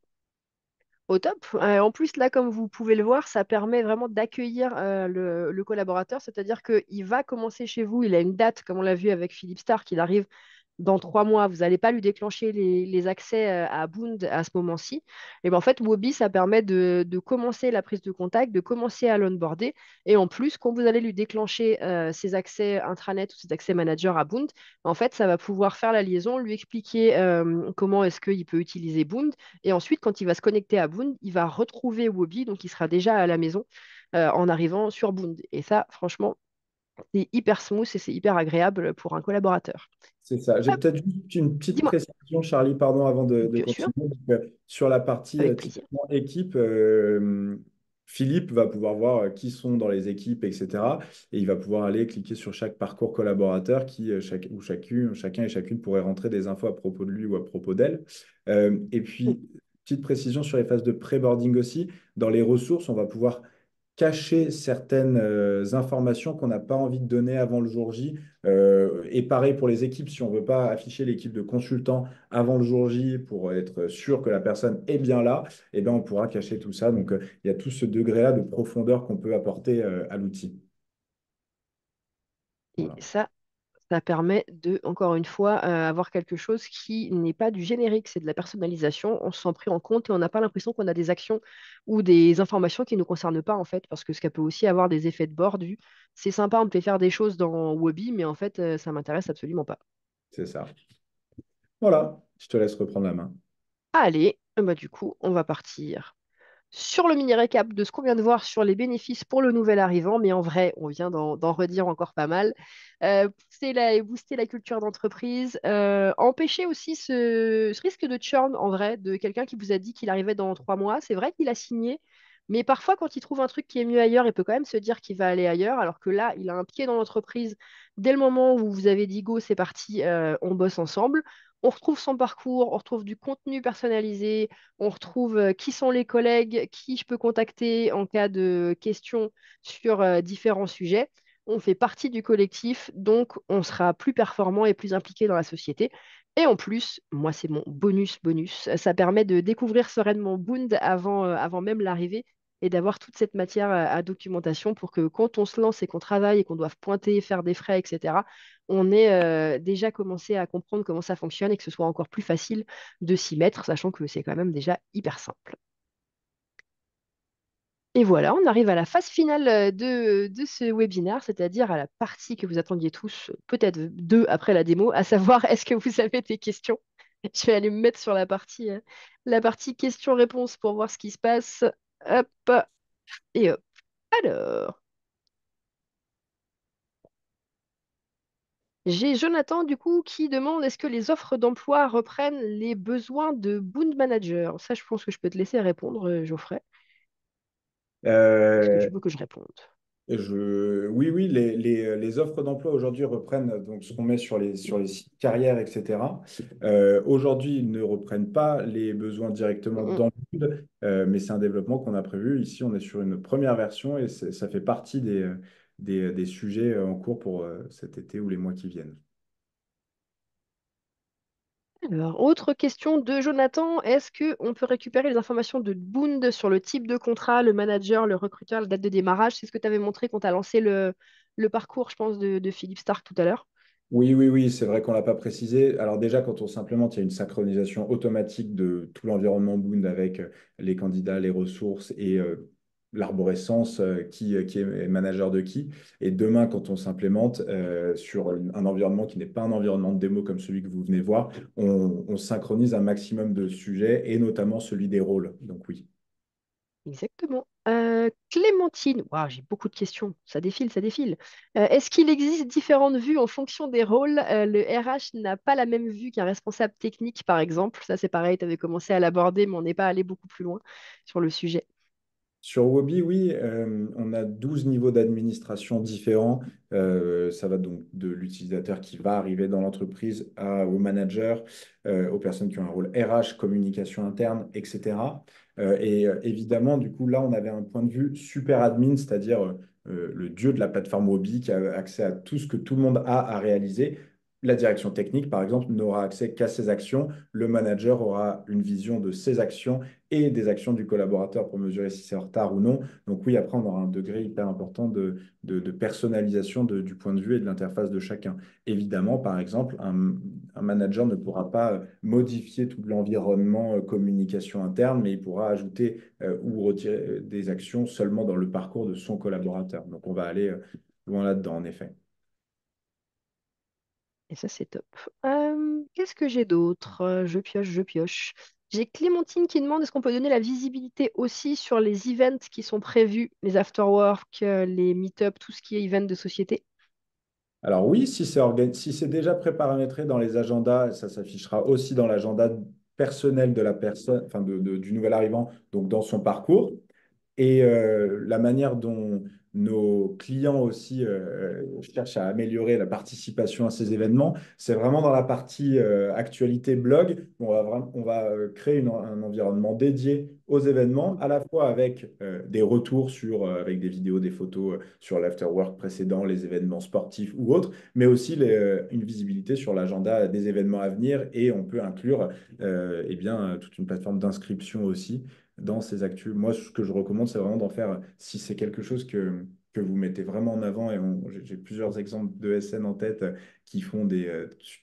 Au top. En plus, là, comme vous pouvez le voir, ça permet vraiment d'accueillir le collaborateur, c'est-à-dire qu'il va commencer chez vous, il a une date, comme on l'a vu avec Philippe Stark, il arrive dans 3 mois, vous n'allez pas lui déclencher les accès à Boond à ce moment-ci. Et ben en fait, Wobby, ça permet de commencer la prise de contact, de commencer à l'onboarder. Et en plus, quand vous allez lui déclencher ses accès intranet ou ses accès manager à Boond, en fait, ça va pouvoir faire la liaison, lui expliquer comment est-ce qu'il peut utiliser Boond. Et ensuite, quand il va se connecter à Boond, il va retrouver Wobby, donc il sera déjà à la maison en arrivant sur Boond. Et ça, franchement, c'est hyper smooth et c'est hyper agréable pour un collaborateur. C'est ça. J'ai Hop, peut-être juste une petite dis-moi. précision, Charlie, pardon, avant de Bien sûr, continuer. Donc, sur la partie avec plaisir. typiquement équipe, Philippe va pouvoir voir qui sont dans les équipes, etc. Et il va pouvoir aller cliquer sur chaque parcours collaborateur où chacun et chacune pourrait rentrer des infos à propos de lui ou à propos d'elle. Et puis, petite précision sur les phases de pré-boarding aussi. Dans les ressources, on va pouvoir cacher certaines informations qu'on n'a pas envie de donner avant le jour J. Et pareil pour les équipes, si on ne veut pas afficher l'équipe de consultants avant le jour J pour être sûr que la personne est bien là, eh ben, on pourra cacher tout ça. Donc, il y a tout ce degré-là de profondeur qu'on peut apporter à l'outil. Et Voilà, ça permet de, encore une fois, avoir quelque chose qui n'est pas du générique, c'est de la personnalisation. On se sent pris en compte et on n'a pas l'impression qu'on a des actions ou des informations qui ne nous concernent pas, en fait, parce que ça peut aussi avoir des effets de bord du c'est sympa, on peut faire des choses dans Wobby, mais en fait, ça m'intéresse absolument pas. c'est ça. Voilà, je te laisse reprendre la main. Allez, bah, du coup, on va partir sur le mini récap de ce qu'on vient de voir sur les bénéfices pour le nouvel arrivant, mais en vrai, on vient d'en redire encore pas mal. Booster la culture d'entreprise, empêcher aussi ce risque de churn en vrai de quelqu'un qui vous a dit qu'il arrivait dans 3 mois. C'est vrai qu'il a signé, mais parfois quand il trouve un truc qui est mieux ailleurs, il peut quand même se dire qu'il va aller ailleurs, alors que là, il a un pied dans l'entreprise dès le moment où vous avez dit go, c'est parti, on bosse ensemble. On retrouve son parcours, on retrouve du contenu personnalisé, on retrouve qui sont les collègues, qui je peux contacter en cas de questions sur différents sujets. On fait partie du collectif, donc on sera plus performant et plus impliqué dans la société. Et en plus, moi, c'est mon bonus. Ça permet de découvrir sereinement Boond avant même l'arrivée et d'avoir toute cette matière à documentation pour que quand on se lance et qu'on travaille et qu'on doit pointer, faire des frais, etc., on ait déjà commencé à comprendre comment ça fonctionne et que ce soit encore plus facile de s'y mettre, sachant que c'est quand même déjà hyper simple. Et voilà, on arrive à la phase finale de ce webinaire, c'est-à-dire à la partie que vous attendiez tous, peut-être deux après la démo, à savoir est-ce que vous avez des questions? Je vais aller me mettre sur la partie questions-réponses pour voir ce qui se passe. Hop et hop. Alors, j'ai Jonathan du coup qui demande est-ce que les offres d'emploi reprennent les besoins de Boond Manager? Ça, je pense que je peux te laisser répondre, Geoffrey. Est-ce que tu Euh, veux que je réponde? Oui, oui, les offres d'emploi aujourd'hui reprennent donc ce qu'on met sur les sites carrières, etc. Aujourd'hui, ils ne reprennent pas les besoins directement Mm, dans le code, mais c'est un développement qu'on a prévu. Ici, on est sur une première version et ça fait partie des sujets en cours pour cet été ou les mois qui viennent. Alors, autre question de Jonathan, est-ce qu'on peut récupérer les informations de Bound sur le type de contrat, le manager, le recruteur, la date de démarrage? C'est ce que tu avais montré quand tu as lancé le parcours, je pense, de Philippe Stark tout à l'heure. Oui, oui, oui, c'est vrai qu'on ne l'a pas précisé. Alors déjà, quand on s'implémente, il y a une synchronisation automatique de tout l'environnement Boond avec les candidats, les ressources et l'arborescence, qui est manager de qui. Et demain, quand on s'implémente sur un environnement qui n'est pas un environnement de démo comme celui que vous venez voir, on synchronise un maximum de sujets et notamment celui des rôles. Donc oui. Exactement. Clémentine, waouh, j'ai beaucoup de questions, ça défile, ça défile. Est-ce qu'il existe différentes vues en fonction des rôles? Le RH n'a pas la même vue qu'un responsable technique, par exemple. Ça, c'est pareil, tu avais commencé à l'aborder, mais on n'est pas allé beaucoup plus loin sur le sujet. Sur Wobi, oui, on a 12 niveaux d'administration différents. Ça va donc de l'utilisateur qui va arriver dans l'entreprise au manager, aux personnes qui ont un rôle RH, communication interne, etc. Évidemment, du coup, là, on avait un point de vue super admin, c'est-à-dire le dieu de la plateforme Wobi qui a accès à tout ce que tout le monde a à réaliser. La direction technique, par exemple, n'aura accès qu'à ses actions. Le manager aura une vision de ses actions et des actions du collaborateur pour mesurer si c'est en retard ou non. Donc oui, après, on aura un degré hyper important de personnalisation du point de vue et de l'interface de chacun. Évidemment, par exemple, un manager ne pourra pas modifier tout l'environnement communication interne, mais il pourra ajouter ou retirer des actions seulement dans le parcours de son collaborateur. Donc on va aller loin là-dedans, en effet. Et ça, c'est top. Qu'est-ce que j'ai d'autre? Je pioche, je pioche. J'ai Clémentine qui demande est-ce qu'on peut donner la visibilité aussi sur les events qui sont prévus, les afterwork, les meet-up, tout ce qui est event de société? Alors oui, si c'est déjà préparamétré dans les agendas, ça s'affichera aussi dans l'agenda personnel de la personne, enfin du nouvel arrivant, donc dans son parcours. Et la manière dont nos clients aussi cherchent à améliorer la participation à ces événements, c'est vraiment dans la partie actualité blog. On va créer un environnement dédié aux événements, à la fois avec des retours avec des vidéos, des photos sur l'afterwork précédent, les événements sportifs ou autres, mais aussi une visibilité sur l'agenda des événements à venir. Et on peut inclure eh bien, toute une plateforme d'inscription aussi dans ces actus. Moi, ce que je recommande, c'est vraiment d'en faire, si c'est quelque chose que vous mettez vraiment en avant, et j'ai plusieurs exemples de SN en tête qui font des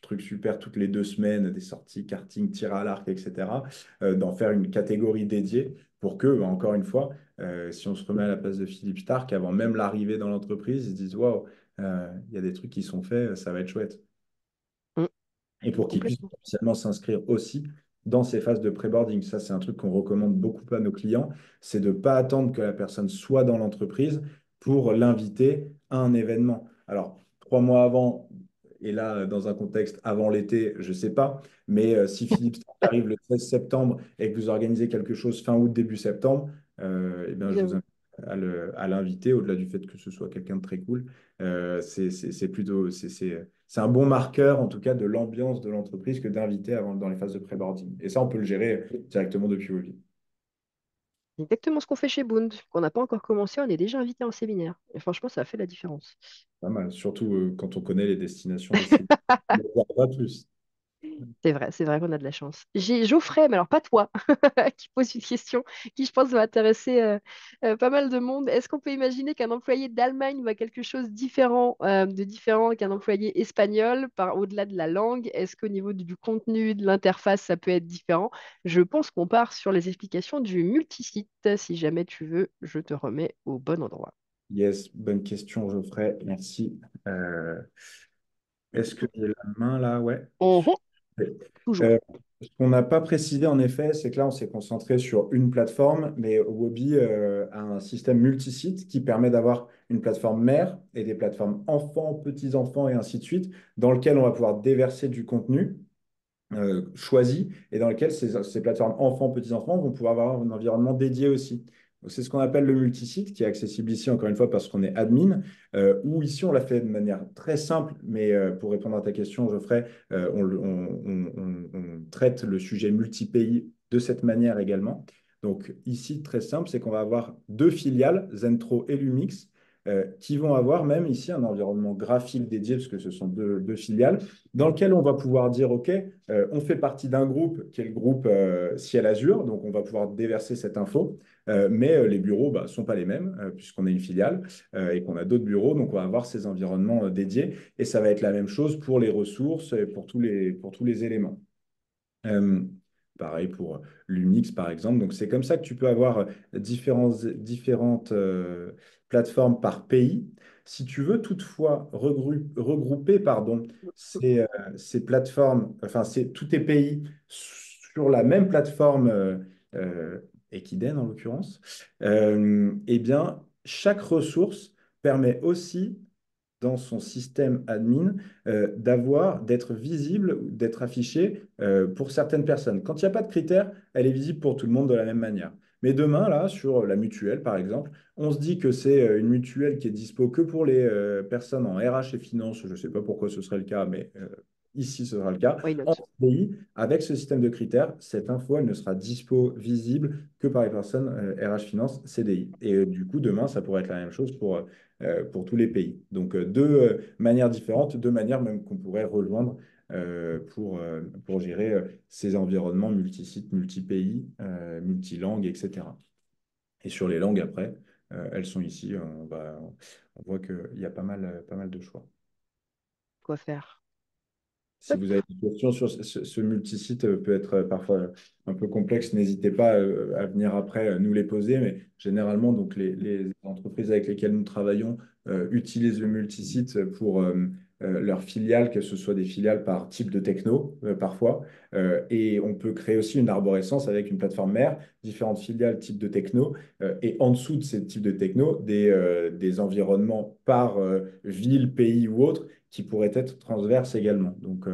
trucs super toutes les 2 semaines, des sorties karting, tir à l'arc, etc., d'en faire une catégorie dédiée pour que, bah, encore une fois, si on se remet à la place de Philippe Stark, avant même l'arrivée dans l'entreprise, ils se disent, waouh, il y a des trucs qui sont faits, ça va être chouette Mm, et pour qu'ils puissent complètement. potentiellement s'inscrire aussi dans ces phases de pré-boarding. Ça, c'est un truc qu'on recommande beaucoup à nos clients, c'est de ne pas attendre que la personne soit dans l'entreprise pour l'inviter à un événement. Alors, 3 mois avant, et là, dans un contexte avant l'été, je ne sais pas, mais si Philippe arrive le 13 septembre et que vous organisez quelque chose fin août, début septembre, eh bien, je vous J'avoue. invite à l'inviter, au-delà du fait que ce soit quelqu'un de très cool. C'est plutôt, c'est un bon marqueur, en tout cas, de l'ambiance de l'entreprise que d'inviter avant, dans les phases de pré-boarding. Et ça, on peut le gérer directement depuis Webby. C'est exactement ce qu'on fait chez Bound, qu'on n'a pas encore commencé, on est déjà invité en séminaire. Et franchement, ça a fait la différence. Pas mal, surtout quand on connaît les destinations des sites. Pas plus. C'est vrai qu'on a de la chance. J'ai Geoffrey, mais alors pas toi, qui pose une question qui, je pense, va intéresser pas mal de monde. Est-ce qu'on peut imaginer qu'un employé d'Allemagne voit quelque chose de différent qu'un employé espagnol au-delà de la langue? Est-ce qu'au niveau du contenu, de l'interface, ça peut être différent? Je pense qu'on part sur les explications du multisite. Si jamais tu veux, je te remets au bon endroit. Yes, bonne question, Geoffrey. Merci. Euh, Est-ce que j'ai la main là? Ouais. Mhm, toujours. Ce qu'on n'a pas précisé en effet, c'est que là, on s'est concentré sur une plateforme, mais Wobi a un système multisite qui permet d'avoir une plateforme mère et des plateformes enfants, petits-enfants et ainsi de suite, dans lequel on va pouvoir déverser du contenu choisi et dans lequel ces plateformes enfants, petits-enfants vont pouvoir avoir un environnement dédié aussi. Donc, c'est ce qu'on appelle le multisite, qui est accessible ici, encore une fois, parce qu'on est admin, ou ici, on l'a fait de manière très simple, mais pour répondre à ta question, Geoffrey, on traite le sujet multi-pays de cette manière également. Donc ici, très simple, c'est qu'on va avoir 2 filiales, Zentro et Lumix, qui vont avoir même ici un environnement graphique dédié, parce que ce sont deux filiales, dans lequel on va pouvoir dire, OK, on fait partie d'un groupe qui est le groupe Ciel Azure, donc on va pouvoir déverser cette info, mais les bureaux ne sont pas les mêmes, puisqu'on est une filiale et qu'on a d'autres bureaux, donc on va avoir ces environnements dédiés, et ça va être la même chose pour les ressources et pour tous les éléments. Euh, Pareil pour l'Unix, par exemple. Donc, c'est comme ça que tu peux avoir différentes plateformes par pays. Si tu veux toutefois regrouper pardon, ces plateformes, enfin, tous tes pays sur la même plateforme euh, Equiden, en l'occurrence, eh bien, chaque ressource permet aussi dans son système admin d'être visible, d'être affichée pour certaines personnes. Quand il n'y a pas de critères, elle est visible pour tout le monde de la même manière. Mais demain, là, sur la mutuelle, par exemple, on se dit que c'est une mutuelle qui est dispo que pour les personnes en RH et finance. Je ne sais pas pourquoi ce serait le cas, mais ici, ce sera le cas. Why En not? CDI, avec ce système de critères, cette info, elle ne sera dispo, visible que par les personnes RH Finance CDI. Et du coup, demain, ça pourrait être la même chose pour tous les pays. Donc, deux manières différentes, deux manières même qu'on pourrait rejoindre pour gérer ces environnements multisites, multi-pays, multilangues, etc. Et sur les langues, après, elles sont ici. On voit qu'il y a pas mal de choix. Quoi faire? Si Hop. vous avez des questions sur ce multisite, peut être parfois un peu complexe, n'hésitez pas à venir après nous les poser. Mais généralement, donc, les entreprises avec lesquelles nous travaillons utilisent le multisite pour leurs filiales, que ce soit des filiales par type de techno parfois. Et on peut créer aussi une arborescence avec une plateforme mère, différentes filiales type de techno. Et en dessous de ces types de techno, des environnements par ville, pays ou autre qui pourraient être transverses également. Donc,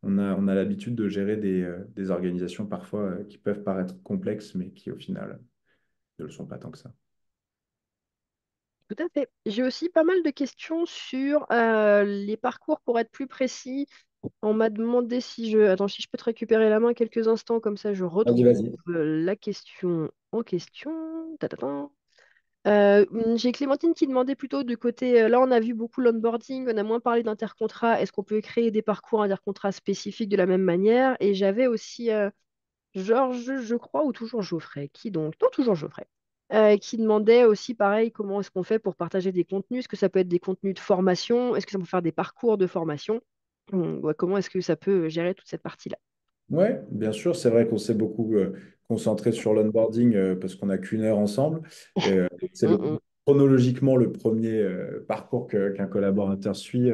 on a l'habitude de gérer des organisations parfois qui peuvent paraître complexes, mais qui au final ne le sont pas tant que ça. Tout à fait. J'ai aussi pas mal de questions sur les parcours pour être plus précis. On m'a demandé si je... Attends, si je peux te récupérer la main quelques instants, comme ça je Vas-y, retrouve vas-y. la question en question. Ta. J'ai Clémentine qui demandait plutôt du côté, là on a vu beaucoup l'onboarding, on a moins parlé d'intercontrat, est-ce qu'on peut créer des parcours intercontrats spécifiques de la même manière? Et j'avais aussi Georges, je crois, ou toujours Geoffrey, qui donc, non, toujours Geoffrey, qui demandait aussi pareil, comment est-ce qu'on fait pour partager des contenus? Est-ce que ça peut être des contenus de formation? Est-ce que ça peut faire des parcours de formation? Ouais, comment est-ce que ça peut gérer toute cette partie-là? Oui, bien sûr, c'est vrai qu'on s'est beaucoup concentré sur l'onboarding parce qu'on n'a qu'une heure ensemble. C'est Hum, hum. chronologiquement le premier parcours qu'un collaborateur suit.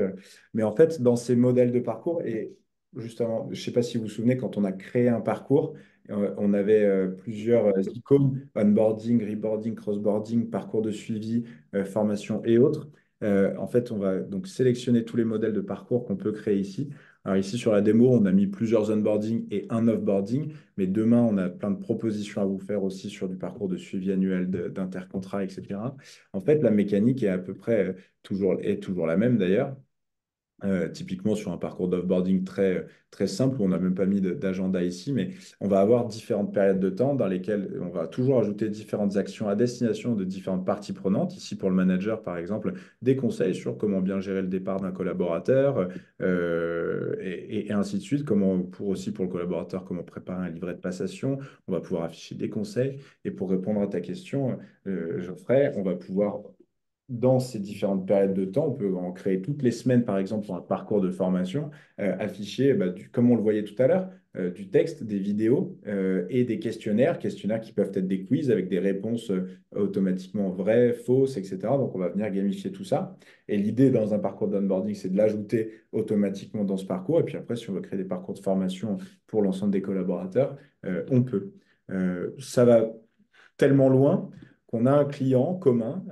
Mais en fait, dans ces modèles de parcours, et justement, je ne sais pas si vous vous souvenez, quand on a créé un parcours, on avait plusieurs icônes, onboarding, reboarding, crossboarding, parcours de suivi, formation et autres. En fait, on va donc sélectionner tous les modèles de parcours qu'on peut créer ici. Alors ici, sur la démo, on a mis plusieurs onboarding et un offboarding, mais demain, on a plein de propositions à vous faire aussi sur du parcours de suivi annuel d'intercontrat, etc. En fait, la mécanique est à peu près est toujours la même d'ailleurs. Typiquement sur un parcours d'offboarding très simple, où on n'a même pas mis d'agenda ici, mais on va avoir différentes périodes de temps dans lesquelles on va toujours ajouter différentes actions à destination de différentes parties prenantes. Ici, pour le manager, par exemple, des conseils sur comment bien gérer le départ d'un collaborateur et ainsi de suite. Aussi pour le collaborateur, comment préparer un livret de passation. On va pouvoir afficher des conseils. Et pour répondre à ta question, Geoffrey, on va pouvoir dans ces différentes périodes de temps, on peut en créer toutes les semaines, par exemple, pour un parcours de formation, afficher, comme on le voyait tout à l'heure, du texte, des vidéos et des questionnaires qui peuvent être des quiz avec des réponses automatiquement vraies, fausses, etc. Donc, on va venir gamifier tout ça. Et l'idée dans un parcours d'onboarding, c'est de l'ajouter automatiquement dans ce parcours. Et puis après, si on veut créer des parcours de formation pour l'ensemble des collaborateurs, on peut. Ça va tellement loin qu'on a un client commun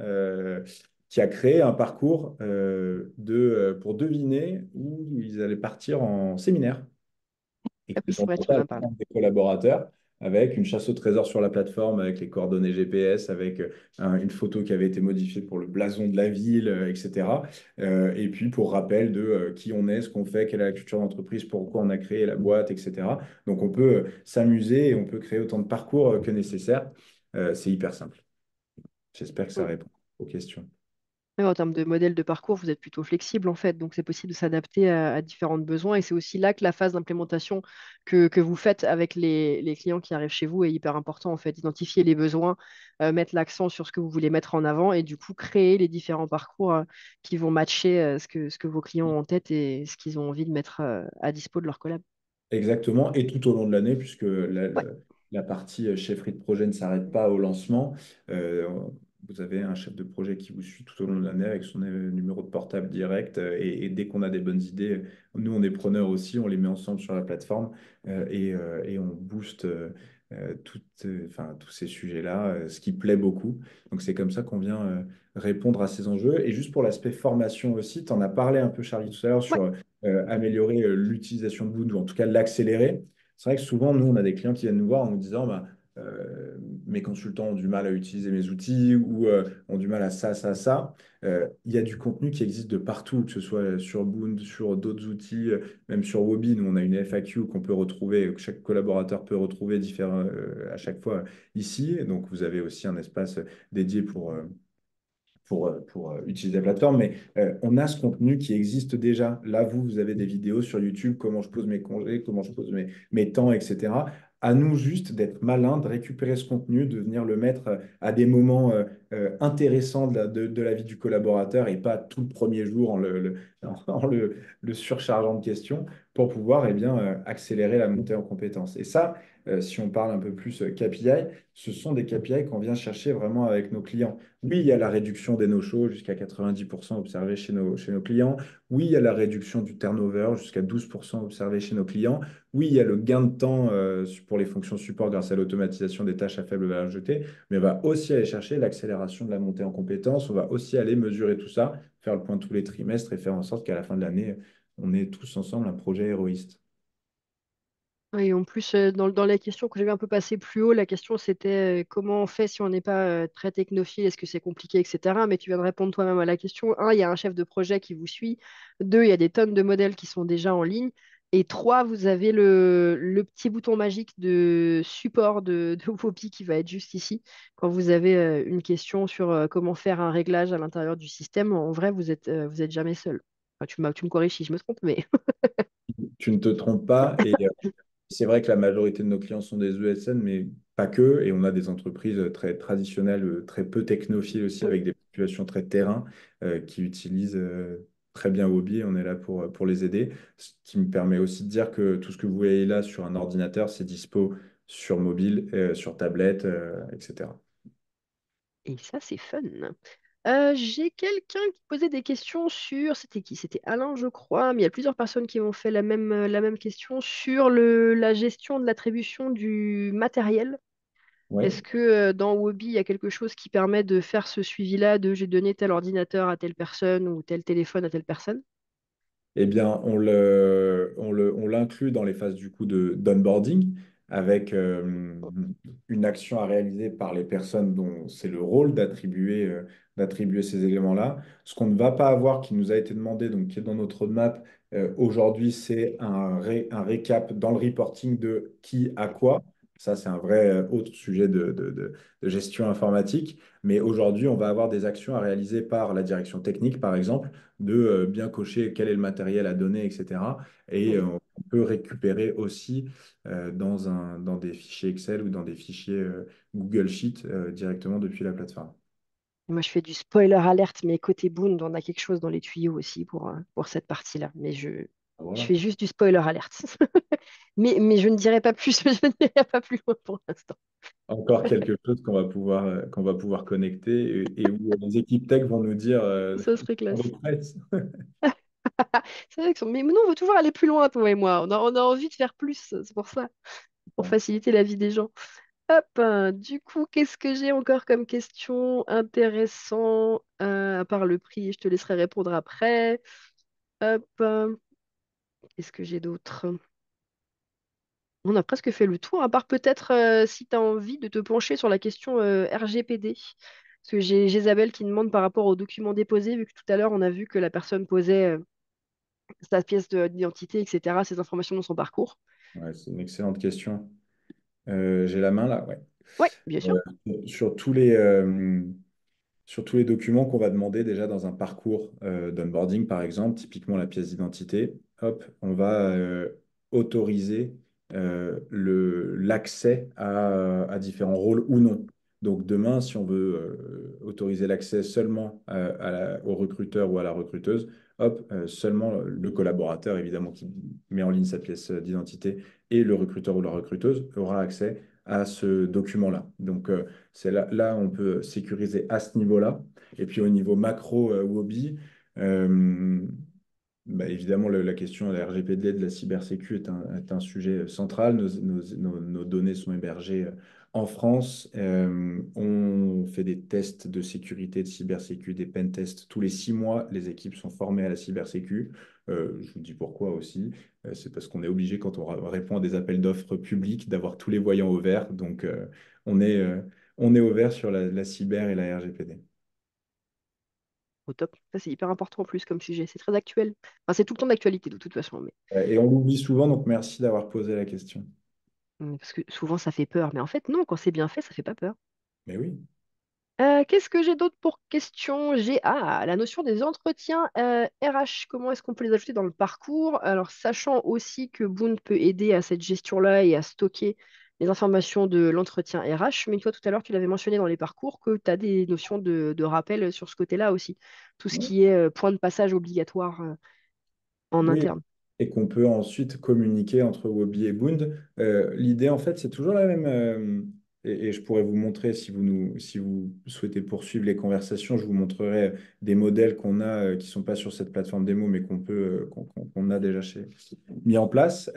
qui a créé un parcours pour deviner où ils allaient partir en séminaire et Ah oui, qu'ils c'est ont vrai, demandé tu à m'en as parlé. l'ensemble des collaborateurs avec une chasse au trésor sur la plateforme, avec les coordonnées GPS, avec une photo qui avait été modifiée pour le blason de la ville, etc. Et puis pour rappel de qui on est, ce qu'on fait, quelle est la culture d'entreprise, pourquoi on a créé la boîte, etc. Donc on peut s'amuser et on peut créer autant de parcours que nécessaire. C'est hyper simple. J'espère que ça Mm. répond aux questions. Ouais, en termes de modèle de parcours, vous êtes plutôt flexible en fait, donc c'est possible de s'adapter à différents besoins et c'est aussi là que la phase d'implémentation que vous faites avec les clients qui arrivent chez vous est hyper important en fait, identifier les besoins, mettre l'accent sur ce que vous voulez mettre en avant et du coup créer les différents parcours qui vont matcher ce que vos clients ont en tête et ce qu'ils ont envie de mettre à dispo de leur collab. Exactement, et tout au long de l'année, puisque Ouais, la partie chefferie de projet ne s'arrête pas au lancement. Euh, Vous avez un chef de projet qui vous suit tout au long de l'année avec son numéro de portable direct. Et dès qu'on a des bonnes idées, nous, on est preneurs aussi, on les met ensemble sur la plateforme et on booste enfin, tous ces sujets-là, ce qui plaît beaucoup. Donc, c'est comme ça qu'on vient répondre à ces enjeux. Et juste pour l'aspect formation aussi, tu en as parlé un peu, Charlie, tout à l'heure ouais. sur améliorer l'utilisation de Boon ou en tout cas l'accélérer. C'est vrai que souvent, nous, on a des clients qui viennent nous voir en nous disant bah, mes consultants ont du mal à utiliser mes outils ou ont du mal à ça, ça, ça. Il y a du contenu qui existe de partout, que ce soit sur Boon, sur d'autres outils, même sur Wobi. Nous, on a une FAQ qu'on peut retrouver, que chaque collaborateur peut retrouver à chaque fois ici. Donc, vous avez aussi un espace dédié pour utiliser la plateforme, mais on a ce contenu qui existe déjà. Là, vous avez des vidéos sur YouTube, comment je pose mes congés, comment je pose mes temps, etc. À nous juste d'être malin, de récupérer ce contenu, de venir le mettre à des moments intéressants de la vie du collaborateur et pas tout le premier jour en le surchargeant de questions pour pouvoir bien, accélérer la montée en compétences. Et ça, si on parle un peu plus KPI, ce sont des KPI qu'on vient chercher vraiment avec nos clients. Oui, il y a la réduction des no-shows jusqu'à 90% observés chez nos clients. Oui, il y a la réduction du turnover jusqu'à 12% observé chez nos clients. Oui, il y a le gain de temps pour les fonctions support grâce à l'automatisation des tâches à faible valeur ajoutée. Mais on va aussi aller chercher l'accélération de la montée en compétences. On va aussi aller mesurer tout ça, faire le point tous les trimestres et faire en sorte qu'à la fin de l'année, on ait tous ensemble un projet héroïste. Oui, en plus, dans la question que j'avais un peu passée plus haut, la question c'était comment on fait si on n'est pas très technophile, est-ce que c'est compliqué, etc. Mais tu viens de répondre toi-même à la question. Un, il y a un chef de projet qui vous suit. Deux, il y a des tonnes de modèles qui sont déjà en ligne. Et trois, vous avez le petit bouton magique de support de Wopi qui va être juste ici. Quand vous avez une question sur comment faire un réglage à l'intérieur du système, en vrai, vous êtes jamais seul. Enfin, tu me corriges si je me trompe, mais Tu ne te trompes pas. Et c'est vrai que la majorité de nos clients sont des ESN, mais pas que. Et on a des entreprises très traditionnelles, très peu technophiles aussi, avec des populations très terrain, qui utilisent très bien Wobi. Et on est là pour les aider. Ce qui me permet aussi de dire que tout ce que vous voyez là sur un ordinateur, c'est dispo sur mobile, sur tablette, etc. et ça, c'est fun. J'ai quelqu'un qui posait des questions sur, c'était qui? C'était Alain, je crois, mais il y a plusieurs personnes qui m'ont fait la même question sur la gestion de l'attribution du matériel. Oui. Est-ce que dans Wobi, il y a quelque chose qui permet de faire ce suivi-là de j'ai donné tel ordinateur à telle personne ou tel téléphone à telle personne? Eh bien, on l'inclut dans les phases du coup d'onboarding avec une action à réaliser par les personnes dont c'est le rôle d'attribuer ces éléments-là. Ce qu'on ne va pas avoir, qui nous a été demandé, donc qui est dans notre roadmap aujourd'hui, c'est un récap dans le reporting de qui a quoi. Ça, c'est un vrai autre sujet de gestion informatique. Mais aujourd'hui, on va avoir des actions à réaliser par la direction technique, par exemple de bien cocher quel est le matériel à donner, etc. Et Oui. on peut récupérer aussi dans des fichiers Excel ou dans des fichiers Google Sheet directement depuis la plateforme. Moi, je fais du spoiler alerte, mais côté Boond, on a quelque chose dans les tuyaux aussi pour cette partie-là. Mais je Voilà. fais juste du spoiler alerte. Mais je ne dirai pas plus, je ne dirai pas plus loin pour l'instant. Encore quelque chose qu'on va pouvoir connecter et où les équipes tech vont nous dire Ça serait on classe. est prêts. C'est vrai mais nous, on veut toujours aller plus loin, toi et moi. On a envie de faire plus, c'est pour ça, pour faciliter la vie des gens. Hop, du coup, qu'est-ce que j'ai encore comme question intéressant à part le prix? Je te laisserai répondre après. Hop, qu'est-ce que j'ai d'autre? On a presque fait le tour, à part peut-être si tu as envie de te pencher sur la question RGPD. Parce que j'ai Isabelle qui demande par rapport aux documents déposés, vu que tout à l'heure on a vu que la personne posait sa pièce d'identité, etc., ses informations dans son parcours. Ouais, c'est une excellente question. J'ai la main là, ouais. Oui, bien sûr. Sur tous les, sur tous les documents qu'on va demander déjà dans un parcours d'onboarding, par exemple, typiquement la pièce d'identité, hop, on va autoriser l'accès à différents rôles ou non. Donc demain, si on veut autoriser l'accès seulement au recruteur ou à la recruteuse, hop, seulement le collaborateur, évidemment, qui met en ligne sa pièce d'identité et le recruteur ou la recruteuse aura accès à ce document-là. Donc, c'est là on peut sécuriser à ce niveau-là. Et puis, au niveau macro Wobby, euh, bah, évidemment, la question de la RGPD, de la cybersécu est un sujet central. Nos données sont hébergées en France. On fait des tests de sécurité, de cybersécu, des pen tests tous les 6 mois. Les équipes sont formées à la cybersécu. Je vous dis pourquoi aussi. C'est parce qu'on est obligé, quand on répond à des appels d'offres publics, d'avoir tous les voyants au vert. Donc, on est, euh, on est au vert sur la cyber et la RGPD. Au top. Ça, c'est hyper important en plus comme sujet. C'est très actuel. Enfin, c'est tout le temps d'actualité de toute façon. Et on l'oublie souvent, donc merci d'avoir posé la question. Parce que souvent, ça fait peur. Mais en fait, non, quand c'est bien fait, ça fait pas peur. Mais oui. Qu'est-ce que j'ai d'autre pour question? J'ai la notion des entretiens RH. Comment est-ce qu'on peut les ajouter dans le parcours? Alors, sachant aussi que Boon peut aider à cette gestion-là et à stocker les informations de l'entretien RH. Mais toi, tout à l'heure, tu l'avais mentionné dans les parcours que tu as des notions de rappel sur ce côté-là aussi. Tout ce qui est point de passage obligatoire en Oui, interne. et qu'on peut ensuite communiquer entre Wobby et Boond. L'idée, en fait, c'est toujours la même. Et je pourrais vous montrer, si vous souhaitez poursuivre les conversations, je vous montrerai des modèles qu'on a qui ne sont pas sur cette plateforme démo, mais qu'on a déjà mis en place.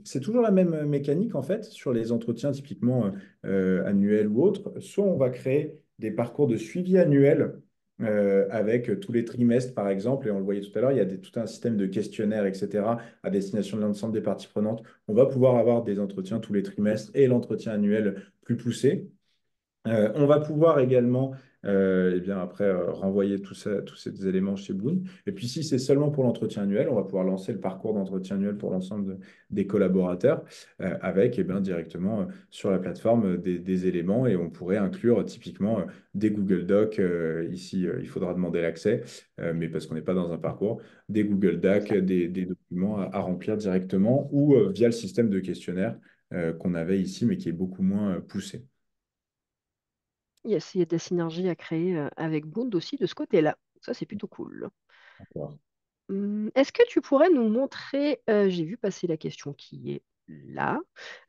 C'est toujours la même mécanique, en fait, sur les entretiens typiquement annuels ou autres. Soit on va créer des parcours de suivi annuel avec tous les trimestres, par exemple, et on le voyait tout à l'heure, il y a tout un système de questionnaires, etc., à destination de l'ensemble des parties prenantes. On va pouvoir avoir des entretiens tous les trimestres et l'entretien annuel plus poussé. On va pouvoir également, eh bien, après, renvoyer tout ça, tous ces éléments chez Boon. Et puis, si c'est seulement pour l'entretien annuel, on va pouvoir lancer le parcours d'entretien annuel pour l'ensemble des collaborateurs avec eh bien, directement sur la plateforme des éléments et on pourrait inclure typiquement des Google Docs. Ici, il faudra demander l'accès, mais parce qu'on n'est pas dans un parcours, des Google C'est Docs, ça. des documents à remplir directement ou via le système de questionnaire qu'on avait ici, mais qui est beaucoup moins poussé. Yes, il y a de la synergie à créer avec Boond aussi de ce côté-là. Ça, c'est plutôt cool. Est-ce que tu pourrais nous montrer, j'ai vu passer la question qui est là,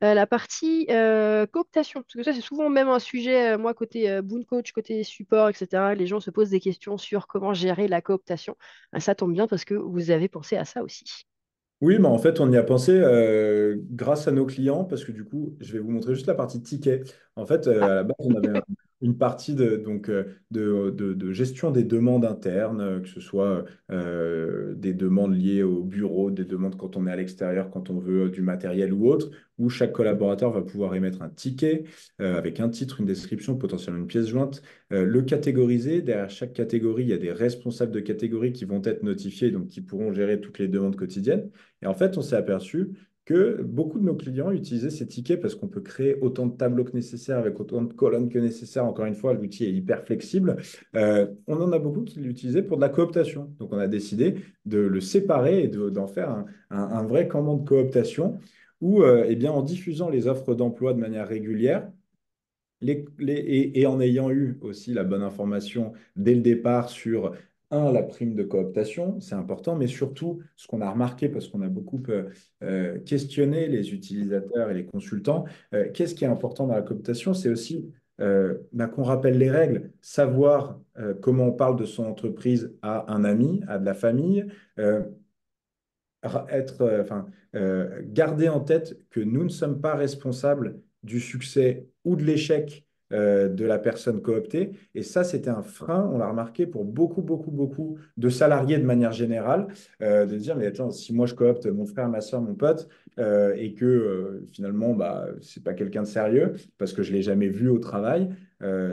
la partie cooptation, parce que ça c'est souvent même un sujet, moi côté Boon Coach, côté support, etc. Les gens se posent des questions sur comment gérer la cooptation. Ça tombe bien parce que vous avez pensé à ça aussi. Oui, mais en fait, on y a pensé grâce à nos clients, parce que du coup, je vais vous montrer juste la partie ticket. En fait, Ah, à la base, on avait une partie de gestion des demandes internes, que ce soit des demandes liées au bureau, des demandes quand on est à l'extérieur, quand on veut du matériel ou autre, où chaque collaborateur va pouvoir émettre un ticket avec un titre, une description, potentiellement une pièce jointe, le catégoriser. Derrière chaque catégorie, il y a des responsables de catégorie qui vont être notifiés, donc qui pourront gérer toutes les demandes quotidiennes. Et en fait, on s'est aperçu que beaucoup de nos clients utilisaient ces tickets parce qu'on peut créer autant de tableaux que nécessaire avec autant de colonnes que nécessaire. Encore une fois, l'outil est hyper flexible. On en a beaucoup qui l'utilisaient pour de la cooptation. Donc, on a décidé de le séparer et d'en faire un vrai campement de cooptation où, eh bien, en diffusant les offres d'emploi de manière régulière, et en ayant eu aussi la bonne information dès le départ sur, la prime de cooptation, c'est important, mais surtout, ce qu'on a remarqué, parce qu'on a beaucoup questionné les utilisateurs et les consultants, qu'est-ce qui est important dans la cooptation? C'est aussi qu'on rappelle les règles, savoir comment on parle de son entreprise à un ami, à de la famille, euh, garder en tête que nous ne sommes pas responsables du succès ou de l'échec de la personne cooptée. Et ça, c'était un frein, on l'a remarqué, pour beaucoup, beaucoup, beaucoup de salariés de manière générale, de dire, mais attends, si moi je coopte mon frère, ma soeur, mon pote, et que finalement, bah, c'est pas quelqu'un de sérieux, parce que je l'ai jamais vu au travail,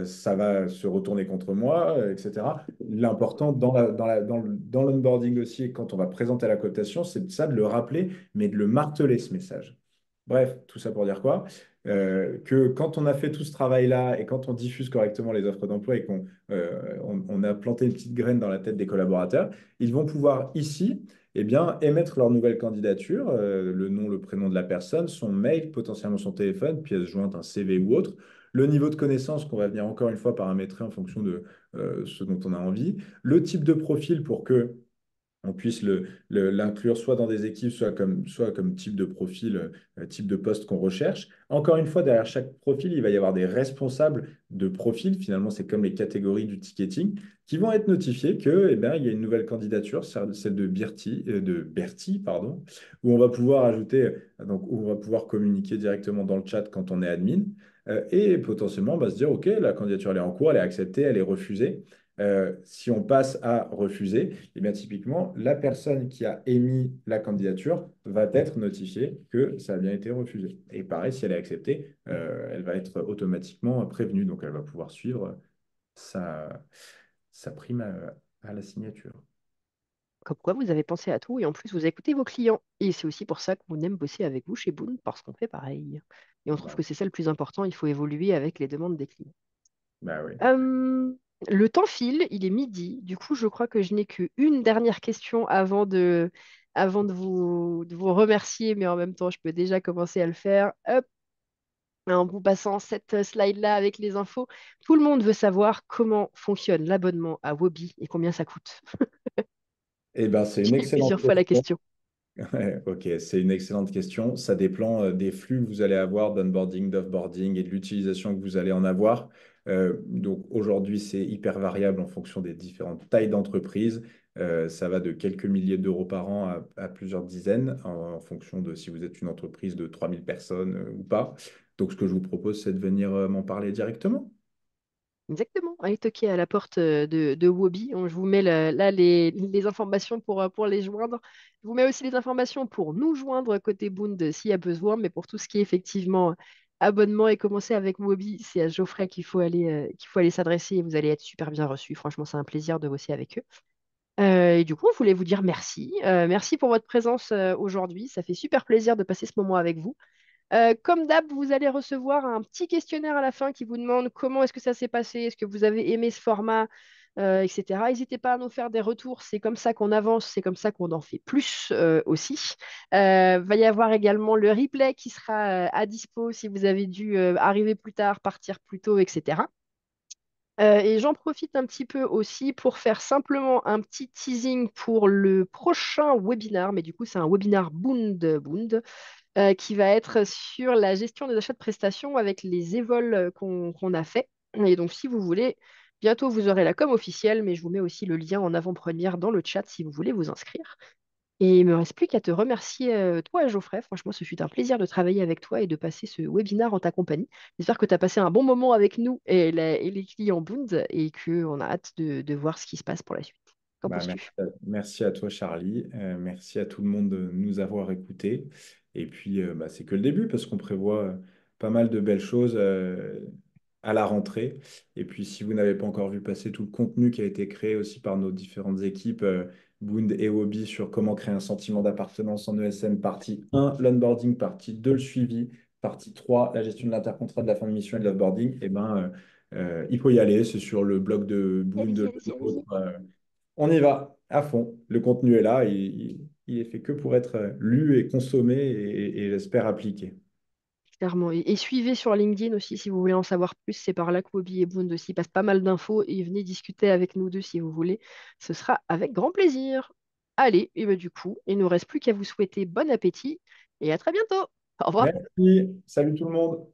ça va se retourner contre moi, etc. L'important dans l'onboarding aussi, quand on va présenter la cooptation, c'est ça de le rappeler, mais de le marteler ce message. Bref, tout ça pour dire quoi? que quand on a fait tout ce travail-là et quand on diffuse correctement les offres d'emploi et qu'on a planté une petite graine dans la tête des collaborateurs, ils vont pouvoir ici eh bien, émettre leur nouvelle candidature, le nom, le prénom de la personne, son mail, potentiellement son téléphone, pièce jointe, un CV ou autre, le niveau de connaissance qu'on va venir encore une fois paramétrer en fonction de ce dont on a envie, le type de profil pour que on puisse l'inclure soit dans des équipes, soit comme type de profil, type de poste qu'on recherche. Encore une fois, derrière chaque profil, il va y avoir des responsables de profil. Finalement, c'est comme les catégories du ticketing qui vont être notifiés que, eh bien, il y a une nouvelle candidature, celle de Bertie, pardon, où on va pouvoir ajouter, donc, où on va pouvoir communiquer directement dans le chat quand on est admin. Et potentiellement, on va se dire, OK, la candidature elle est en cours, elle est acceptée, elle est refusée. Si on passe à refuser, eh bien, typiquement, la personne qui a émis la candidature va être notifiée que ça a bien été refusé. Et pareil, si elle est acceptée, elle va être automatiquement prévenue. Donc, elle va pouvoir suivre sa, sa prime à la signature. Comme quoi, vous avez pensé à tout et en plus, vous écoutez vos clients. Et c'est aussi pour ça qu'on aime bosser avec vous chez Boon, parce qu'on fait pareil. Et on trouve Bah, que c'est ça le plus important, il faut évoluer avec les demandes des clients. bah oui. Le temps file, il est midi. Du coup, je crois que je n'ai qu'une dernière question avant de vous remercier, mais en même temps, je peux déjà commencer à le faire. Hop, en vous passant cette slide-là avec les infos. Tout le monde veut savoir comment fonctionne l'abonnement à Wobi et combien ça coûte. Eh ben, c'est une J'ai eu excellente plusieurs fois la question. question. Ouais, ok, c'est une excellente question. Ça dépend des flux que vous allez avoir d'onboarding, d'offboarding et de l'utilisation que vous allez en avoir. Donc aujourd'hui, c'est hyper variable en fonction des différentes tailles d'entreprise. Ça va de quelques milliers d'euros par an à plusieurs dizaines en fonction de si vous êtes une entreprise de 3000 personnes ou pas. Donc ce que je vous propose, c'est de venir m'en parler directement. Exactement, allez toquer à la porte de Wobi. Je vous mets là les informations pour les joindre. Je vous mets aussi les informations pour nous joindre côté Bound s'il y a besoin, mais pour tout ce qui est effectivement abonnement et commencer avec Wobi, c'est à Geoffrey qu'il faut aller s'adresser et vous allez être super bien reçus. Franchement, c'est un plaisir de bosser avec eux. Et du coup, on voulait vous dire merci. Merci pour votre présence aujourd'hui. Ça fait super plaisir de passer ce moment avec vous. Comme d'hab, vous allez recevoir un petit questionnaire à la fin qui vous demande comment est-ce que ça s'est passé, est-ce que vous avez aimé ce format, etc. N'hésitez pas à nous faire des retours, c'est comme ça qu'on avance, c'est comme ça qu'on en fait plus aussi. Va y avoir également le replay qui sera à dispo si vous avez dû arriver plus tard, partir plus tôt, etc. Et j'en profite un petit peu aussi pour faire simplement un petit teasing pour le prochain webinar, mais du coup c'est un webinar Bound qui va être sur la gestion des achats de prestations avec les évols qu'on a fait. Et donc, si vous voulez, bientôt vous aurez la com officielle, mais je vous mets aussi le lien en avant-première dans le chat si vous voulez vous inscrire. Et il ne me reste plus qu'à te remercier, toi, Geoffrey. Franchement, ce fut un plaisir de travailler avec toi et de passer ce webinaire en ta compagnie. J'espère que tu as passé un bon moment avec nous et les clients Boond et qu'on a hâte de voir ce qui se passe pour la suite. Qu'en Bah, penses-tu? merci à toi, Charlie. Merci à tout le monde de nous avoir écoutés. Et puis, bah, c'est que le début parce qu'on prévoit pas mal de belles choses à la rentrée. Et puis, si vous n'avez pas encore vu passer tout le contenu qui a été créé aussi par nos différentes équipes, Bound et Wobby, sur comment créer un sentiment d'appartenance en ESM, partie 1, l'onboarding, partie 2, le suivi, partie 3, la gestion de l'intercontrat de la fin de mission et de l'offboarding, eh ben, il faut y aller. C'est sur le blog de Bound, Allez-y, le allez-y, allez-y. nôtre. On y va à fond. Le contenu est là. Il est fait que pour être lu et consommé et j'espère appliqué. Clairement. Et suivez sur LinkedIn aussi si vous voulez en savoir plus. C'est par là que Bobby et Boone aussi passent pas mal d'infos et venez discuter avec nous deux si vous voulez. Ce sera avec grand plaisir. Allez, et ben du coup, il ne nous reste plus qu'à vous souhaiter bon appétit et à très bientôt. Au revoir. Merci. Salut tout le monde.